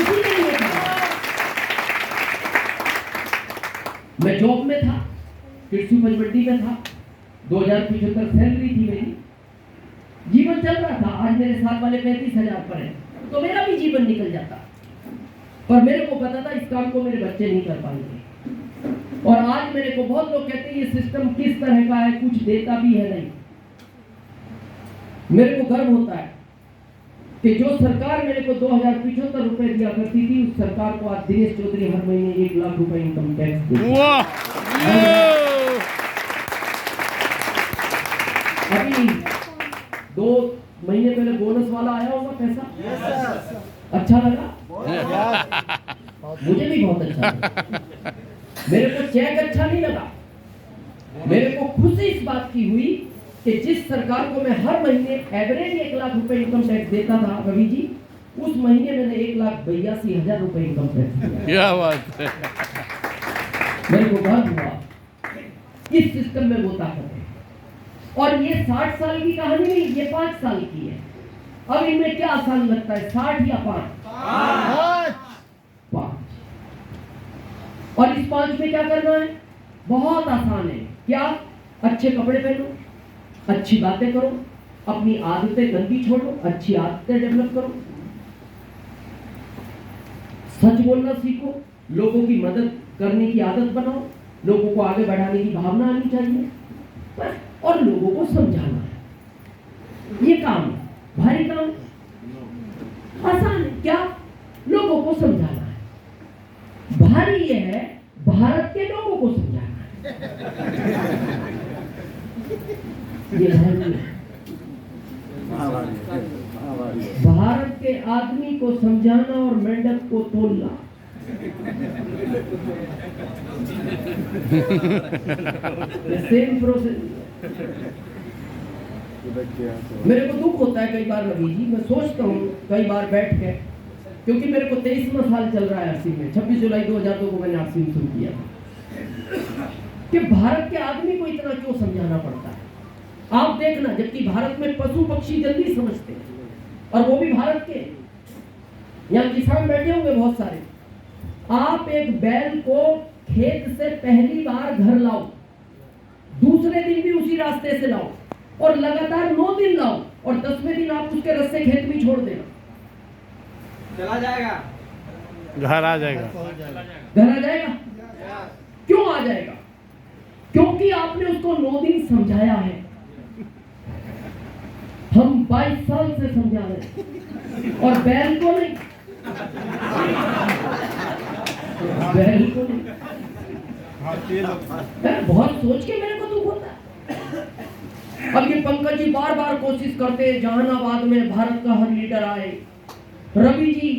A: उसी के लिए करना। मैं जॉब में था, कृषि उपज मंडी में था, 2075 सैलरी थी मेरी, जीवन चल रहा था। आज मेरे साथ वाले 35,000 पर है, तो मेरा भी जीवन निकल जाता। पर मेरे को पता था इस काम को मेरे बच्चे नहीं कर पाएंगे। और आज मेरे को बहुत लोग कहते हैं ये सिस्टम किस तरह का है, कुछ देता भी है नहीं। मेरे को गर्व होता है कि जो सरकार मेरे को 2075 रुपए दिया करती थी, उस सरकार को आज दिनेश चौधरी हर महीने 1 लाख रुपए इनकम टैक्स देते। अभी 2 महीने पहले बोनस वाला आया होगा पैसा। अच्छा लगा? मुझे भी बहुत अच्छा लगा। मेरे को चेक अच्छा नहीं लगा, मेरे को खुशी इस बात की हुई कि जिस सरकार को मैं हर महीने एवरेज 1 लाख रुपए इनकम टैक्स देता था रवि जी, उस महीने मैंने 1,82,000 रुपए इनकम टैक्स दिया।
C: क्या बात है।
A: मेरे को गर्व हुआ इस सिस्टम में वो ताकत है। और ये 60 साल की कहानी नहीं, ये 5 साल की है। अब इनमें क्या आसान लगता है, 60 या 5? 5। और इस 5 में क्या करना है? बहुत आसान है। क्या? अच्छे कपड़े पहनो, अच्छी बातें करो, अपनी आदतें गंदी छोड़ो, अच्छी आदतें डेवलप करो, सच बोलना सीखो, लोगों की मदद करने की आदत बनाओ, लोगों को आगे बढ़ाने की भावना आनी चाहिए बस। और लोगों को समझाना है। ये काम है, भारी काम, आसान है। क्या? लोगों को समझाना है। भारी ये है भारत के लोगों को समझाना है। ये भारी है। भारत के आदमी को समझाना और मेंढक को तोलना। Same process. मेरे को दुख होता है कई बार रवि जी, मैं सोचता हूँ कई बार बैठ के, क्योंकि मेरे को 23वां साल चल रहा है आरसीएम में। 26 जुलाई 2002 को मैंने आरसीएम शुरू किया था कि भारत के आदमी को इतना क्यों समझाना पड़ता है। आप देखना, जबकि भारत में पशु पक्षी जल्दी समझते हैं, और वो भी भारत के। यहाँ किसान बैठे होंगे बहुत सारे। आप एक बैल को खेत से पहली बार घर लाओ, दूसरे दिन भी उसी रास्ते से लाओ, और लगातार 9 दिन लाओ, और 10वें दिन आप उसके रस्से खेत में छोड़ देना,
D: चला जाएगा।
C: घर आ जाएगा।
A: घर आ जाएगा। क्यों आ जाएगा? क्योंकि आपने उसको 9 दिन समझाया है। हम 22 साल से समझा रहे हैं, और बैल को नहीं, बैल को नहीं। बहुत सोच के मेरे को दुख होता है। अब ये पंकज जी बार बार कोशिश करते हैं जहानाबाद में भारत का हर लीडर आए। रवि जी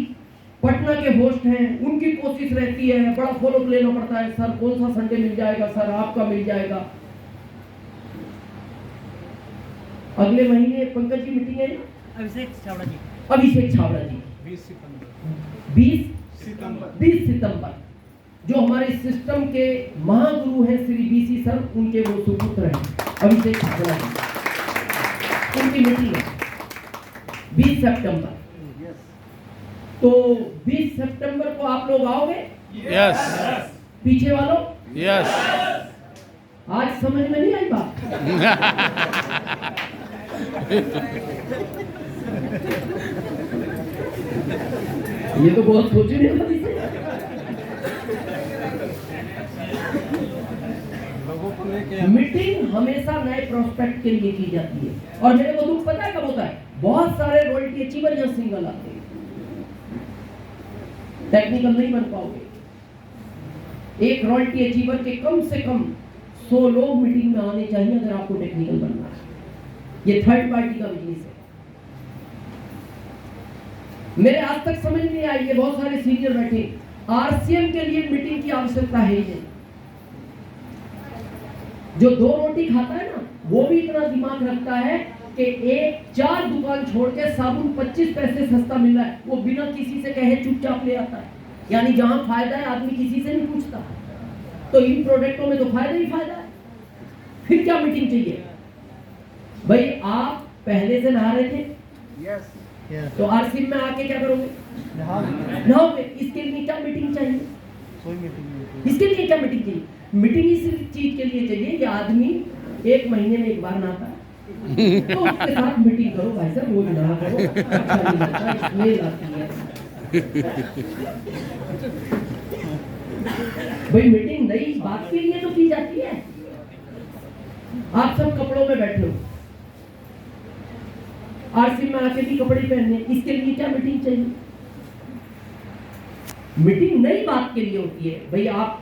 A: पटना के होस्ट हैं, उनकी कोशिश रहती है, बड़ा फॉलो लेना पड़ता है, सर कौन सा संडे मिल जाएगा, सर आपका मिल जाएगा। अगले महीने पंकज की मीटिंग है ना,
B: अभिषेक छाबड़ा जी,
A: अभिषेक छाबड़ा जी 20 सितंबर, जो हमारे सिस्टम के महागुरु हैं श्री बीसी सर, उनके वो सुपुत्र हैं अभिषेक छाबड़ा जी, उनकी मीटिंग है 20 सितंबर। तो 20 सितंबर को आप लोग आओगे?
C: यस
A: पीछे वालों
C: यस।
A: आज समझ में नहीं आई बात? ये तो बहुत सोचने वाली है। मीटिंग हमेशा नए प्रोस्पेक्ट के लिए की जाती है, और मेरे को दुख पता है कब होता है? बहुत सारे रॉयल्टी अचीवर या सिंगल आते हैं, टेक्निकल नहीं बन पाओगे। एक रॉयल्टी अचीवर के कम से कम 100 लोग मीटिंग में आने चाहिए अगर आपको टेक्निकल बनना है। ये थर्ड पार्टी का बिजनेस है। मेरे आज तक समझ नहीं आई, ये बहुत सारे सीनियर बैठे, आरसीएम के लिए मीटिंग की आवश्यकता है ही नहीं। जो 2 रोटी खाता है ना, वो भी इतना दिमाग रखता है कि एक 4 दुकान छोड़ के साबुन 25 पैसे सस्ता मिल रहा है, वो बिना किसी से कहे चुपचाप ले आता है। यानी जहां फायदा है आदमी किसी से नहीं पूछता। तो इन प्रोडक्टों में तो फायदा ही फायदा है, फिर क्या मीटिंग चाहिए? भाई आप पहले से नहा रहे थे, तो आरसीएम में आके क्या करोगे? नहाओगे। इसके लिए क्या मीटिंग चाहिए? इसके लिए क्या मीटिंग चाहिए? मीटिंग इस चीज के लिए चाहिए कि आदमी 1 महीने में एक बार नहाता है, तो उसके साथ मीटिंग करो। भाई साहब रोज नहा करो, अच्छा नहीं लगता, स्मेल आती है। भाई मीटिंग नई बात के लिए तो की जाती है। आप सब कपड़ों में बैठे हो, आरसी में आके भी कपड़े पहनने, इसके लिए क्या मीटिंग चाहिए? मीटिंग नई बात के लिए होती है। भाई आप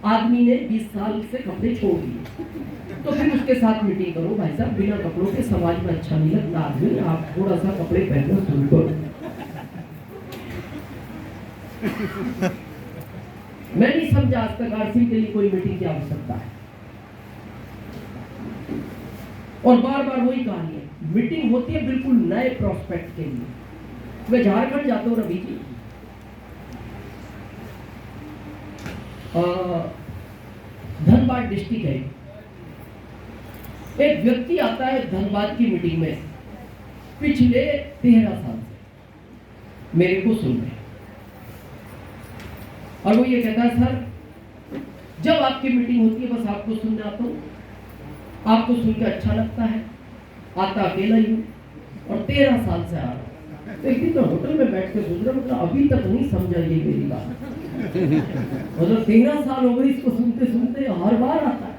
A: आदमी ने 20 साल से कपड़े छोड़ दिए, तो फिर उसके साथ मीटिंग करो। भाई साहब बिना कपड़ों के समाज में अच्छा नहीं लगता आदमी, आप थोड़ा सा कपड़े पहनना शुरू करो। मैं नहीं समझा आज तक आरसी के लिए कोई मीटिंग की आवश्यकता है। और बार बार वही कहानी है, मीटिंग होती है बिल्कुल नए प्रोस्पेक्ट के लिए। मैं झारखंड जाता हूँ रवि जी, धनबाद डिस्ट्रिक्ट है, एक व्यक्ति आता है धनबाद की मीटिंग में, पिछले 13 साल से मेरे को सुन रहे, और वो ये कहता है सर जब आपकी मीटिंग होती है बस आपको सुनने आता हूँ, आपको सुनकर अच्छा लगता है, आता अकेला ही हूँ और 13 साल से आ रहा हूँ। तो एक दिन मैं होटल में बैठ के सोच रहा, मतलब अभी तक नहीं समझा ये मेरी बात। मतलब 13 साल हो गए इसको सुनते सुनते, हर बार आता है।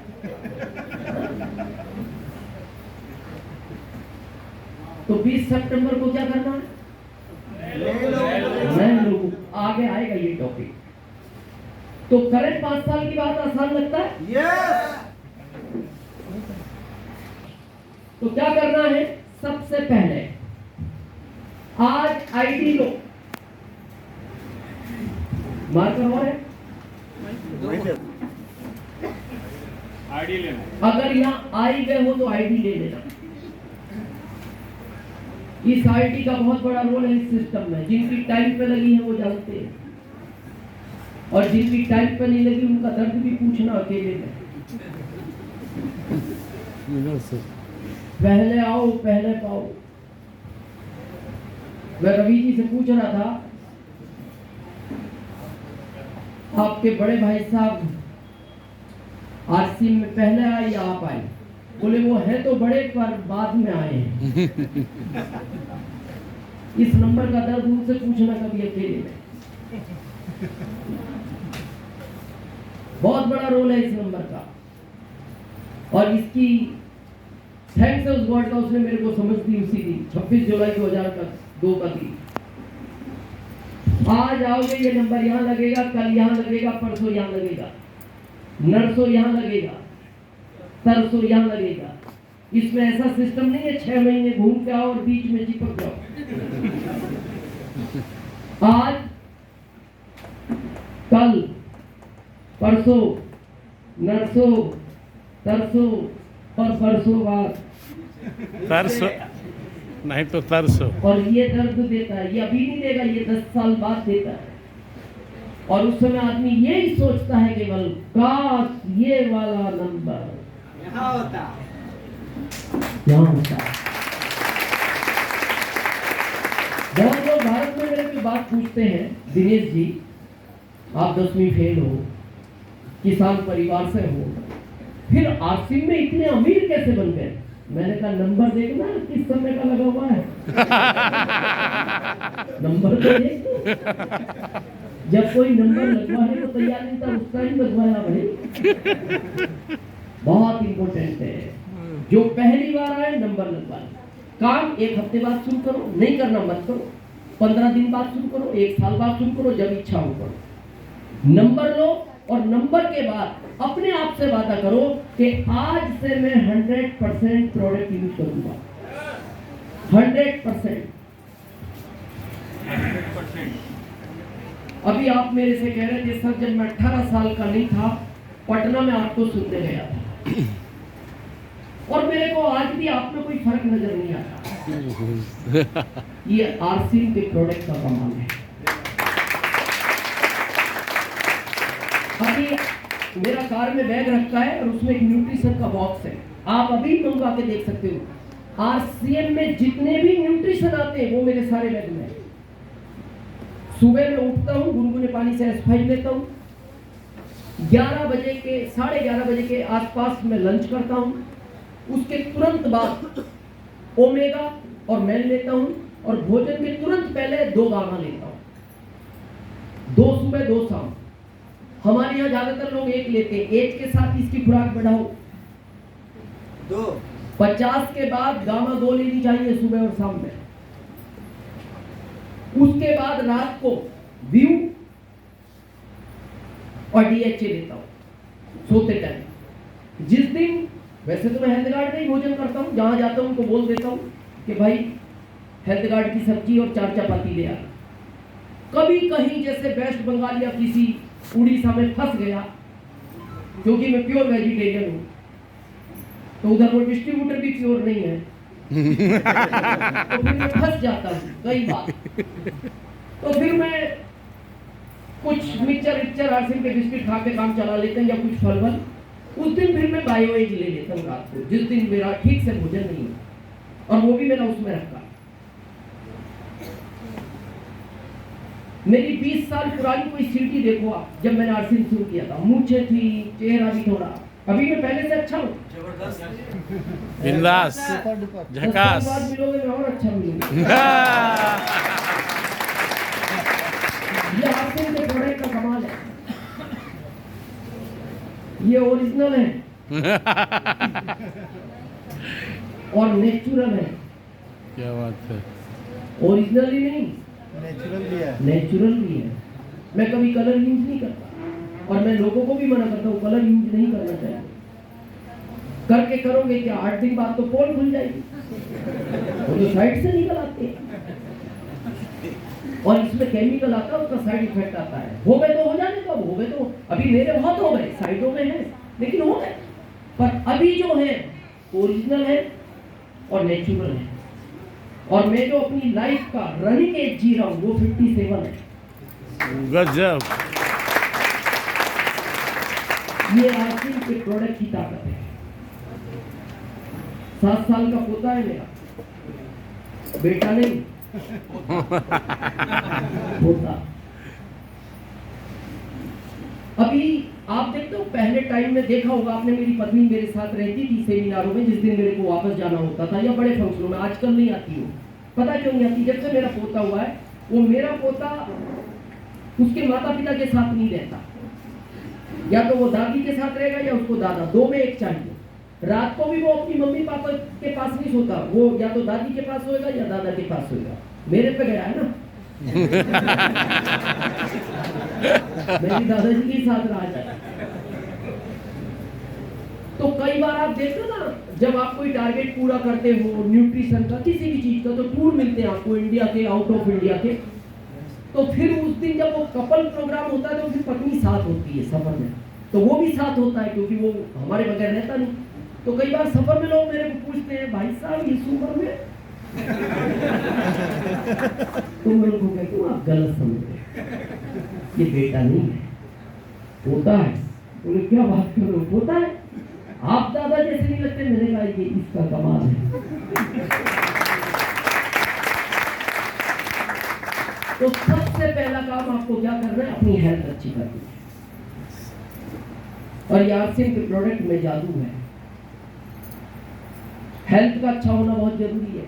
A: तो 20 सितंबर को क्या करना है? नए लोग, आगे आएगा ये टॉपिक। तो करंट 5 साल की बात आसान लगता है?
D: यस।
A: तो क्या करना है? सबसे पहले आज आईडी लो, मार्कर और है,
D: आईडी लेना।
A: अगर यहाँ आई गए हो तो आईडी ले लेना। इस आईडी का बहुत बड़ा रोल है इस सिस्टम में। जिनकी टाइम पे लगी है वो जानते हैं, और जिनकी टाइम पे नहीं लगी उनका दर्द भी पूछना अकेले में। पहले आओ पहले पाओ। मैं रवि जी से पूछ रहा था, आपके बड़े भाई साहब आरसी में पहले आए या आप आए? बोले वो है तो बड़े पर बाद में आए हैं। इस नंबर का दर्द उनसे पूछना कभी अकेले में। बहुत बड़ा रोल है इस नंबर का, और इसकी थैंक्स है उस गॉड का, उसने मेरे को समझ दी उसी दिन 26 जुलाई 2002 का दिन। आज आओगे ये नंबर यहाँ लगेगा, कल यहाँ लगेगा, परसों यहाँ लगेगा, नरसों यहाँ लगेगा, तरसों यहाँ लगेगा। इसमें ऐसा सिस्टम नहीं है 6 महीने घूम के आओ और बीच में चिपक जाओ। आज, कल, परसों, नरसों, तरसों और परसों बाद
C: तरसो नहीं तो तरसो।
A: और ये दर्द देता है, ये अभी नहीं देगा, ये 10 साल बाद देता है। और उस समय आदमी यही सोचता है केवल काश ये वाला नंबर
B: यहाँ होता।
A: यहाँ होता। बहुत लोग भारत में मेरे को बात पूछते हैं, दिनेश जी आप 10वीं फेल हो, किसान परिवार से हो, फिर आसिम में इतने अमीर कैसे बन गए? मैंने कहा नंबर देखना किस समय का लगा हुआ है। नंबर तो देख, जब कोई नंबर लगवाने को तैयार नहीं था उसका ही लगवाया भाई। बहुत इंपॉर्टेंट है, जो पहली बार आए नंबर लगवाए। काम 1 हफ्ते बाद शुरू करो, नहीं करना मत करो, 15 दिन बाद शुरू करो, 1 साल बाद शुरू करो, जब इच्छा हो करो। नंबर लो और नंबर के बाद अपने आप से वादा करो कि आज से मैं 100% प्रोडक्ट यूज करूंगा। 100%। अभी आप मेरे से कह रहे थे सर जब मैं 18 साल का नहीं था पटना में आपको सुनने गया था, और मेरे को आज भी आप में कोई फर्क नजर नहीं आता। ये आरसीएम के प्रोडक्ट का कमाल है। अभी मेरा कार में बैग रखा है और उसमें एक न्यूट्रिशन का बॉक्स है, आप अभी मंगवा के देख सकते हो। आरसीएम में जितने भी न्यूट्रिशन आते हैं वो मेरे सारे बैग में है। सुबह में उठता हूँ, गुनगुने पानी से S5 लेता हूँ, 11 बजे के 11:30 बजे के आसपास में लंच करता हूँ, उसके तुरंत बाद ओमेगा और मेल लेता हूँ, और भोजन के तुरंत पहले 2 गामा लेता हूँ, 2 सुबह 2 शाम। हमारे यहाँ ज्यादातर लोग 1 लेते हैं। एज के साथ इसकी खुराक बढ़ाओ,
B: 2
A: 50 के बाद गामा 2 लेनी चाहिए सुबह और शाम में। उसके बाद रात को व्यू और DHA लेता हूं सोते टाइम। जिस दिन वैसे तो मैं हेल्थ गार्ड में ही भोजन करता हूं, जहां जाता हूं उनको बोल देता हूं कि भाई हेल्थ गार्ड की सब्जी और 4 चपाती ले आना। कभी कहीं जैसे वेस्ट बंगाल या किसी उड़ीसा में फंस गया, क्योंकि मैं प्योर वेजिटेरियन हूं, तो उधर वो डिस्ट्रीब्यूटर भी प्योर नहीं है, तो फिर मैं फंस जाता हूँ कई बार। तो फिर मैं कुछ मिक्सचर आरसीएम के बिस्किट खा के काम चला लेते हैं, या कुछ फल वल। उस दिन फिर मैं बायो एज ले लेता हूँ रात को, जिस दिन मेरा ठीक से भोजन नहीं हो, और वो भी मेरा उसमें रखा। मेरी 20 साल पुरानी कोई सीटी देखो आप, जब मैंने आरसीएम शुरू किया था, मूछें थी, चेहरा भी थोड़ा, अभी मैं पहले से अच्छा हूँ,
C: बिंदास,
A: 10 साल बाद मिलोगे मैं और अच्छा मिलूंगा। ये आरसीएम के प्रोडक्ट का कमाल है, ये ओरिजिनल है और नेचुरल है।
C: क्या बात है,
A: ओरिजिनल ही नहीं,
B: नेचुरल भी है।
A: नेचुरल भी है। मैं कभी कलर यूज नहीं करता, और मैं लोगों को भी मना करता हूँ कलर यूज नहीं करना चाहिए। करके करोगे क्या, 8 दिन बाद तो पोल खुल जाएगी, वो जो साइड से निकल आती है, और इसमें केमिकल आता है, उसका साइड इफेक्ट आता है। हो गए तो हो जाने दो, हो गए तो अभी मेरे बहुत हो गए, साइडों में है लेकिन हो गए, पर अभी जो है ओरिजिनल है और नेचुरल है। और मैं जो अपनी लाइफ का रनिंग एज जी रहा हूँ वो 57 है।
C: गजब।
A: ये आरसीएम के प्रोडक्ट की ताकत है। 7 साल का पोता है मेरा, बेटा नहीं पोता। अभी आप देखते हो, पहले टाइम में देखा होगा आपने, मेरी पत्नी मेरे साथ रहती थी सेमिनारों में, जिस दिन मेरे को वापस जाना होता था, या बड़े फंक्शनों में। आजकल नहीं आती हूँ, पता क्यों नहीं आती? जब से मेरा पोता हुआ है, वो मेरा पोता उसके माता पिता के साथ नहीं रहता, या तो वो दादी के साथ रहेगा या उसको दादा, दो में एक चाहिए। रात को भी वो अपनी मम्मी पापा के पास नहीं सोता, वो या तो दादी के पास सोएगा या दादा के पास सोएगा। मेरे पे गया है ना मेरी दादाजी के साथ रहा जाए। तो कई बार आप देखते हो ना, जब आप कोई टारगेट पूरा करते हो न्यूट्रिशन का, किसी भी चीज का, तो टूर मिलते हैं आपको इंडिया के, आउट ऑफ इंडिया के, तो फिर उस दिन जब वो कपल प्रोग्राम होता है तो फिर पत्नी साथ होती है सफर में, तो वो भी साथ होता है क्योंकि वो हमारे बगैर रहता नहीं। तो कई बार सफर में लोग मेरे को पूछते हैं, भाई साहब इस उम्र में तो मैं उनको कहती हूँ आप गलत समझ रहे, ये बेटा नहीं है, होता है। बोले क्या बात कर रहे हो, होता है, आप दादा जैसे नहीं लगते। मैंने कहा ये इसका कमाल है। तो सबसे पहला काम आपको क्या करना है, अपनी हेल्थ अच्छी करनी है। और यारसिन के प्रोडक्ट में जादू है, हेल्थ का अच्छा होना बहुत जरूरी है।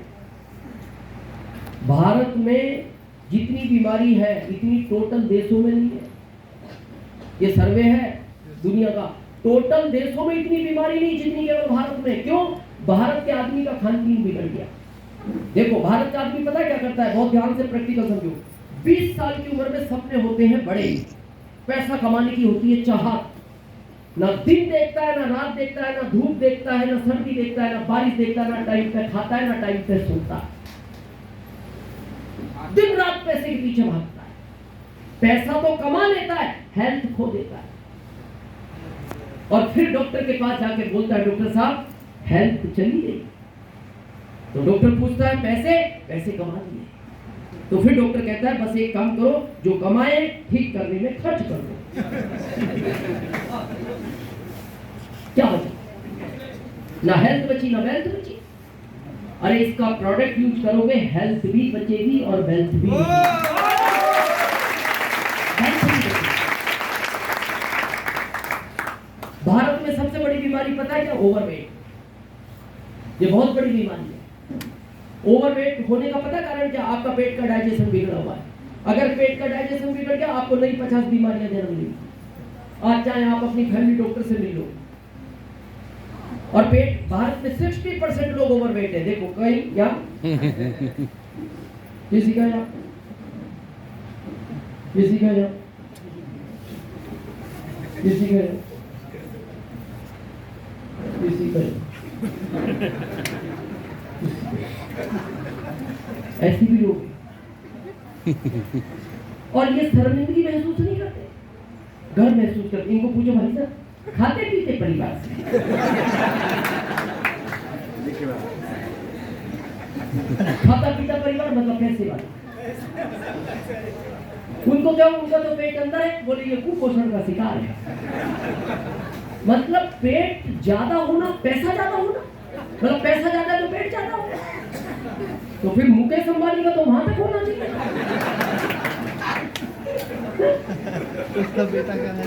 A: भारत में जितनी बीमारी है इतनी टोटल देशों में नहीं है। ये सर्वे है दुनिया का, टोटल देशों में इतनी बीमारी नहीं जितनी केवल भारत में। क्यों? भारत के आदमी का खान पीन बिगड़ गया। देखो भारत का आदमी पता है क्या करता है, बहुत ध्यान से प्रैक्टिकल समझो। 20 साल की उम्र में सपने होते हैं बड़े, पैसा कमाने की होती है चाहत, ना दिन देखता है, ना रात देखता है, ना धूप देखता है, ना सर्दी देखता है, ना बारिश देखता है, ना टाइम पे खाता है, ना टाइम पे सोता है, दिन रात पैसे के पीछे भागता है। पैसा तो कमा लेता है, हेल्थ खो देता है। और फिर डॉक्टर के पास जाके बोलता है, डॉक्टर साहब हेल्थ चली गई। तो डॉक्टर पूछता है पैसे, पैसे कमा लिए। तो फिर डॉक्टर कहता है बस एक काम करो, जो कमाए ठीक करने में खर्च कर दो। क्या बचा? ना हेल्थ बची ना वेल्थ बची। अरे इसका प्रोडक्ट यूज करोगे, हेल्थ भी बचेगी और वेल्थ भी बचेगी। भारत में सबसे बड़ी बीमारी पता है क्या? ओवरवेट। ये बहुत बड़ी बीमारी है। ओवरवेट होने का पता कारण क्या? आपका पेट का डाइजेशन बिगड़ा हुआ है। अगर पेट का डाइजेशन बिगड़ गया, आपको नई 50 बीमारियां जन्म लेंगी। आज चाहे आप अपनी फैमिली डॉक्टर से मिल लो। और पेट, भारत में 60% लोग ओवरवेट है। देखो कहीं या किसी का या किसी का या किसी का किसी का ऐसी भी लोग और ये शर्मिंदगी महसूस नहीं करते, घर महसूस करते। इनको पूछो भाई साहब खाते पीते परिवार से, खाता पीता परिवार मतलब पैसे वाला। उनको क्या, उनका तो पेट अंदर है, बोले ये कुपोषण का शिकार है। मतलब पेट ज्यादा होना, पैसा ज्यादा होना, मतलब पैसा ज्यादा है तो पेट ज्यादा होगा। तो फिर मुकेश अंबानी का तो वहां तक होना चाहिए।
B: उसका बेटा क्या है?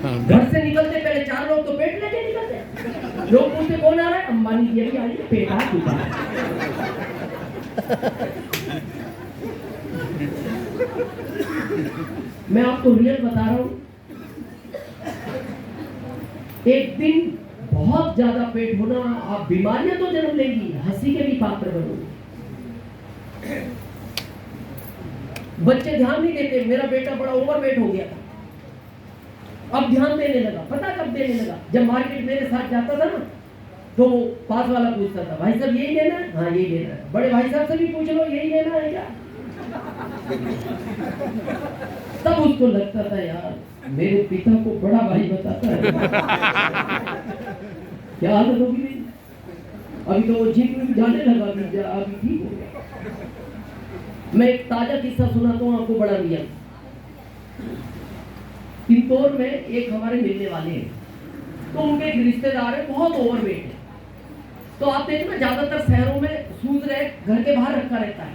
A: घर से निकलते पहले 4 लोग तो पेट लेके निकलते। लोग पूछते कौन आ रहा है? अंबानी जी अभी आ रही है, पेट आ चुका है। मैं आपको रियल बता रहा हूं, एक दिन बहुत ज्यादा पेट होना, आप बीमारियां तो जन्म लेंगी, हंसी के भी पात्र बनोगे। बच्चे ध्यान नहीं देते। मेरा बेटा बड़ा ओवरवेट हो गया था, अब ध्यान देने लगा। पता कब देने लगा? जब मार्केट मेरे साथ जाता था ना, तो वो पास वाला पूछता था भाई साहब यही लेना है? हाँ यही लेना है। बड़े भाई साहब से भी पूछ लो यही लेना है क्या? तब उसको लगता था यार मेरे पिता को बड़ा भाई बताता है। क्या हालत होगी मेरी? अभी तो वो जिम में जाने लगा, अभी ठीक हो गया। मैं एक ताजा किस्सा सुनाता हूँ आपको, बड़ा रियल। इंदौर में एक हमारे मिलने वाले हैं, तो उनके एक रिश्तेदार है, बहुत ओवरवेट है। तो आप देखना ज्यादातर शहरों में शूज रैक घर के बाहर रखा रहता है,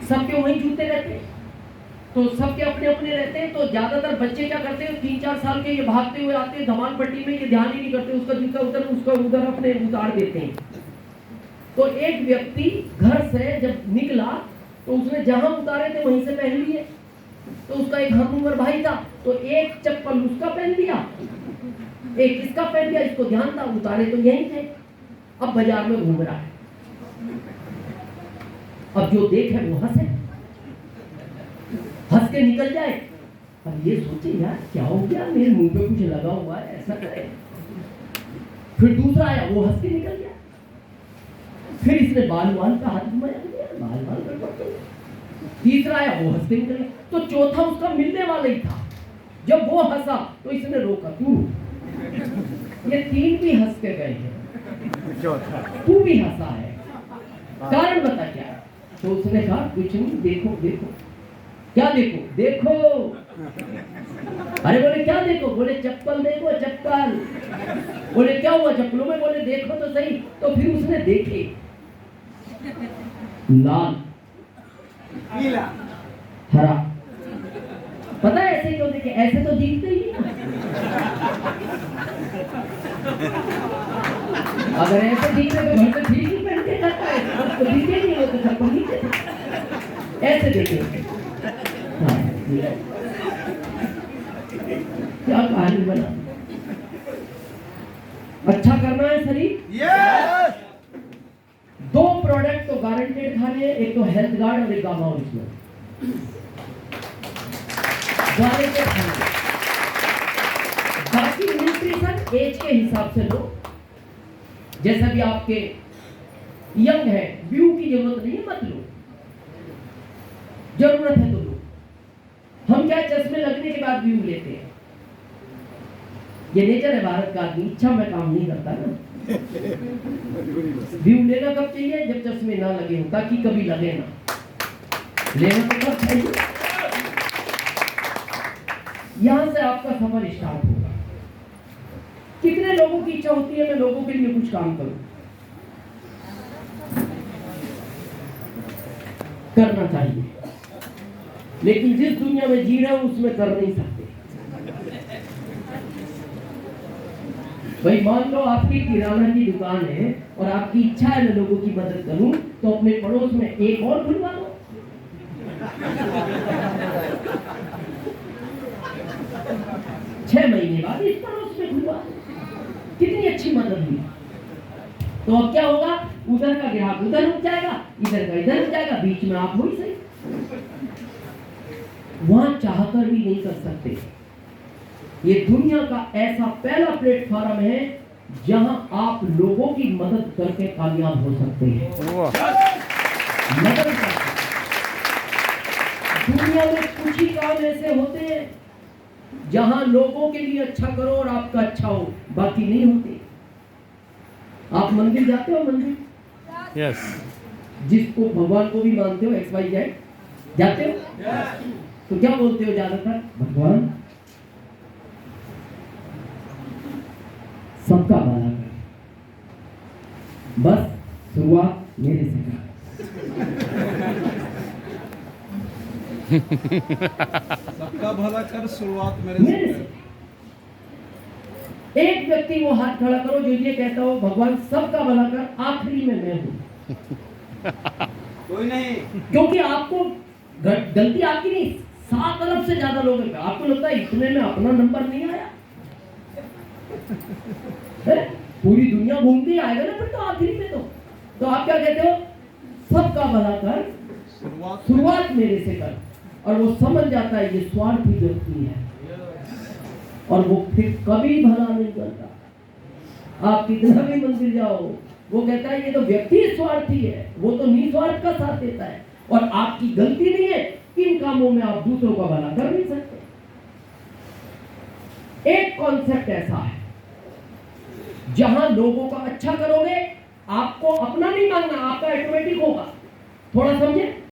A: सबके वहीं जूते रहते हैं, तो सबके अपने अपने रहते हैं। तो ज्यादातर बच्चे क्या करते हैं, 3-4 साल के, ये भागते हुए आते हैं धमाल पट्टी में, ये ध्यान ही नहीं करते, उसका जूता उधर उसका उधर अपने उतार देते हैं। तो एक व्यक्ति घर से जब निकला तो उसने जहां उतारे थे वहीं से पहन लिए। तो उसका एक हमउम्र भाई था, तो एक चप्पल उसका पहन दिया, एक इसका पहन दिया। इसको ध्यान था, उतारे तो यहीं थे। अब बाजार में घूम रहा है, अब जो देखे वो हंसे, हंस के निकल जाए। अब ये सोचे यार क्या हो गया, मेरे मुंह पे कुछ लगा हुआ है, ऐसा करे। फिर दूसरा आया, वो हंस के निकल गया। फिर इसने बाल का हाथ घुमाया, बाल कर। तीसरा आया, वो हंस के निकल गया। तो चौथा उसका मिलने वाला ही था। जब वो हंसा तो इसने रोका, तू। ये तीन भी हंस के गए हैं, तू भी हंसा है, कारण बता क्या है? तो उसने कहा कुछ नहीं, देखो देखो। क्या देखो? देखो। अरे बोले क्या देखो? बोले चप्पल देखो, चप्पल। बोले क्या हुआ चप्पलों में? बोले देखो तो सही। तो फिर उसने देखे, लाल,
B: नीला,
A: हरा। पता है ऐसे क्यों देखे? ऐसे तो दिखते ही नहीं। अगर ऐसे दिख रहे तो घर पे ठीक ही पहन के जाता है, तो दिखे नहीं, वो तो चप्पल नीचे। ऐसे देखे। हाँ, क्या कहानी बना। अच्छा करना है शरीर।
B: यस,
A: दो प्रोडक्ट तो गारंटेड खाने हैं, एक तो हेल्थ गार्ड और एक गामा ओरिजिनल। गारंटेड खाने। बाकी न्यूट्रिशन एज के हिसाब से लो। जैसा भी आपके यंग है, व्यू की जरूरत नहीं है, मत लो। जरूरत है तो लो। हम क्या चश्मे लगने के बाद व्यू लेते हैं? ये नेचर है भारत का आदमी, इच्छा में काम नहीं करता ना। व्यू लेना कब चाहिए? जब चश्मे ना लगे हो, ताकि कभी लगे ना। लेना तो कब चाहिए? यहां से आपका सफर स्टार्ट होगा। कितने लोगों की इच्छा होती है मैं लोगों के लिए कुछ काम करूं? करना चाहिए, लेकिन जिस दुनिया में जी रहे हो उसमें कर नहीं सकते। भाई मान लो आपकी किराना की दुकान है और आपकी इच्छा है मैं लोगों की मदद करूं, तो अपने पड़ोस में एक और खुलवा दो। छह महीने बाद इस पड़ोस में खुलवा दो। कितनी अच्छी मदद हुई। तो अब क्या होगा? उधर का ग्राहक उधर रुक जाएगा, इधर का इधर रुक जाएगा, बीच में आप हो ही सही। वहां चाहकर भी नहीं कर सकते। ये दुनिया का ऐसा पहला प्लेटफॉर्म है जहां आप लोगों की मदद करके कामयाब हो सकते हैं। मदद करके। दुनिया में कुछ ही काम ऐसे होते हैं जहां लोगों के लिए अच्छा करो और आपका अच्छा हो, बाकी नहीं होते। आप मंदिर जाते हो? मंदिर
C: यस,
A: जिसको भगवान को भी मानते हो, XYZ जाते हो? तो क्या बोलते हो ज्यादातर? भगवान सबका भला करे, बस शुरुआत मेरे से कर।
B: सबका भला कर, शुरुआत मेरे
A: मेरे
B: से
A: से।
B: कर।
A: एक व्यक्ति वो हाथ खड़ा करो जो ये कहता हो भगवान सबका भला कर, आखिरी में मैं हूं।
B: कोई नहीं,
A: क्योंकि आपको गलती आपकी नहीं, 7 अरब से ज्यादा लोग हैं। आपको लगता है इतने में अपना नंबर नहीं आया? पूरी दुनिया घूमती आएगा ना फिर तो आखिरी में। तो आप क्या कहते हो? सबका भला कर, शुरुआत मेरे से कर। और वो समझ जाता है ये स्वार्थी व्यक्ति है और वो फिर कभी भला नहीं करता। आप कितना भी मंदिर जाओ, वो कहता है ये तो व्यक्ति स्वार्थी है, वो तो निस्वार्थ का साथ देता है। और आपकी गलती नहीं है, किन कामों में आप दूसरों का भला कर नहीं सकते। एक कॉन्सेप्ट ऐसा है जहां लोगों का अच्छा करोगे, आपको अपना नहीं मांगना, आपका ऑटोमेटिक होगा। थोड़ा समझे?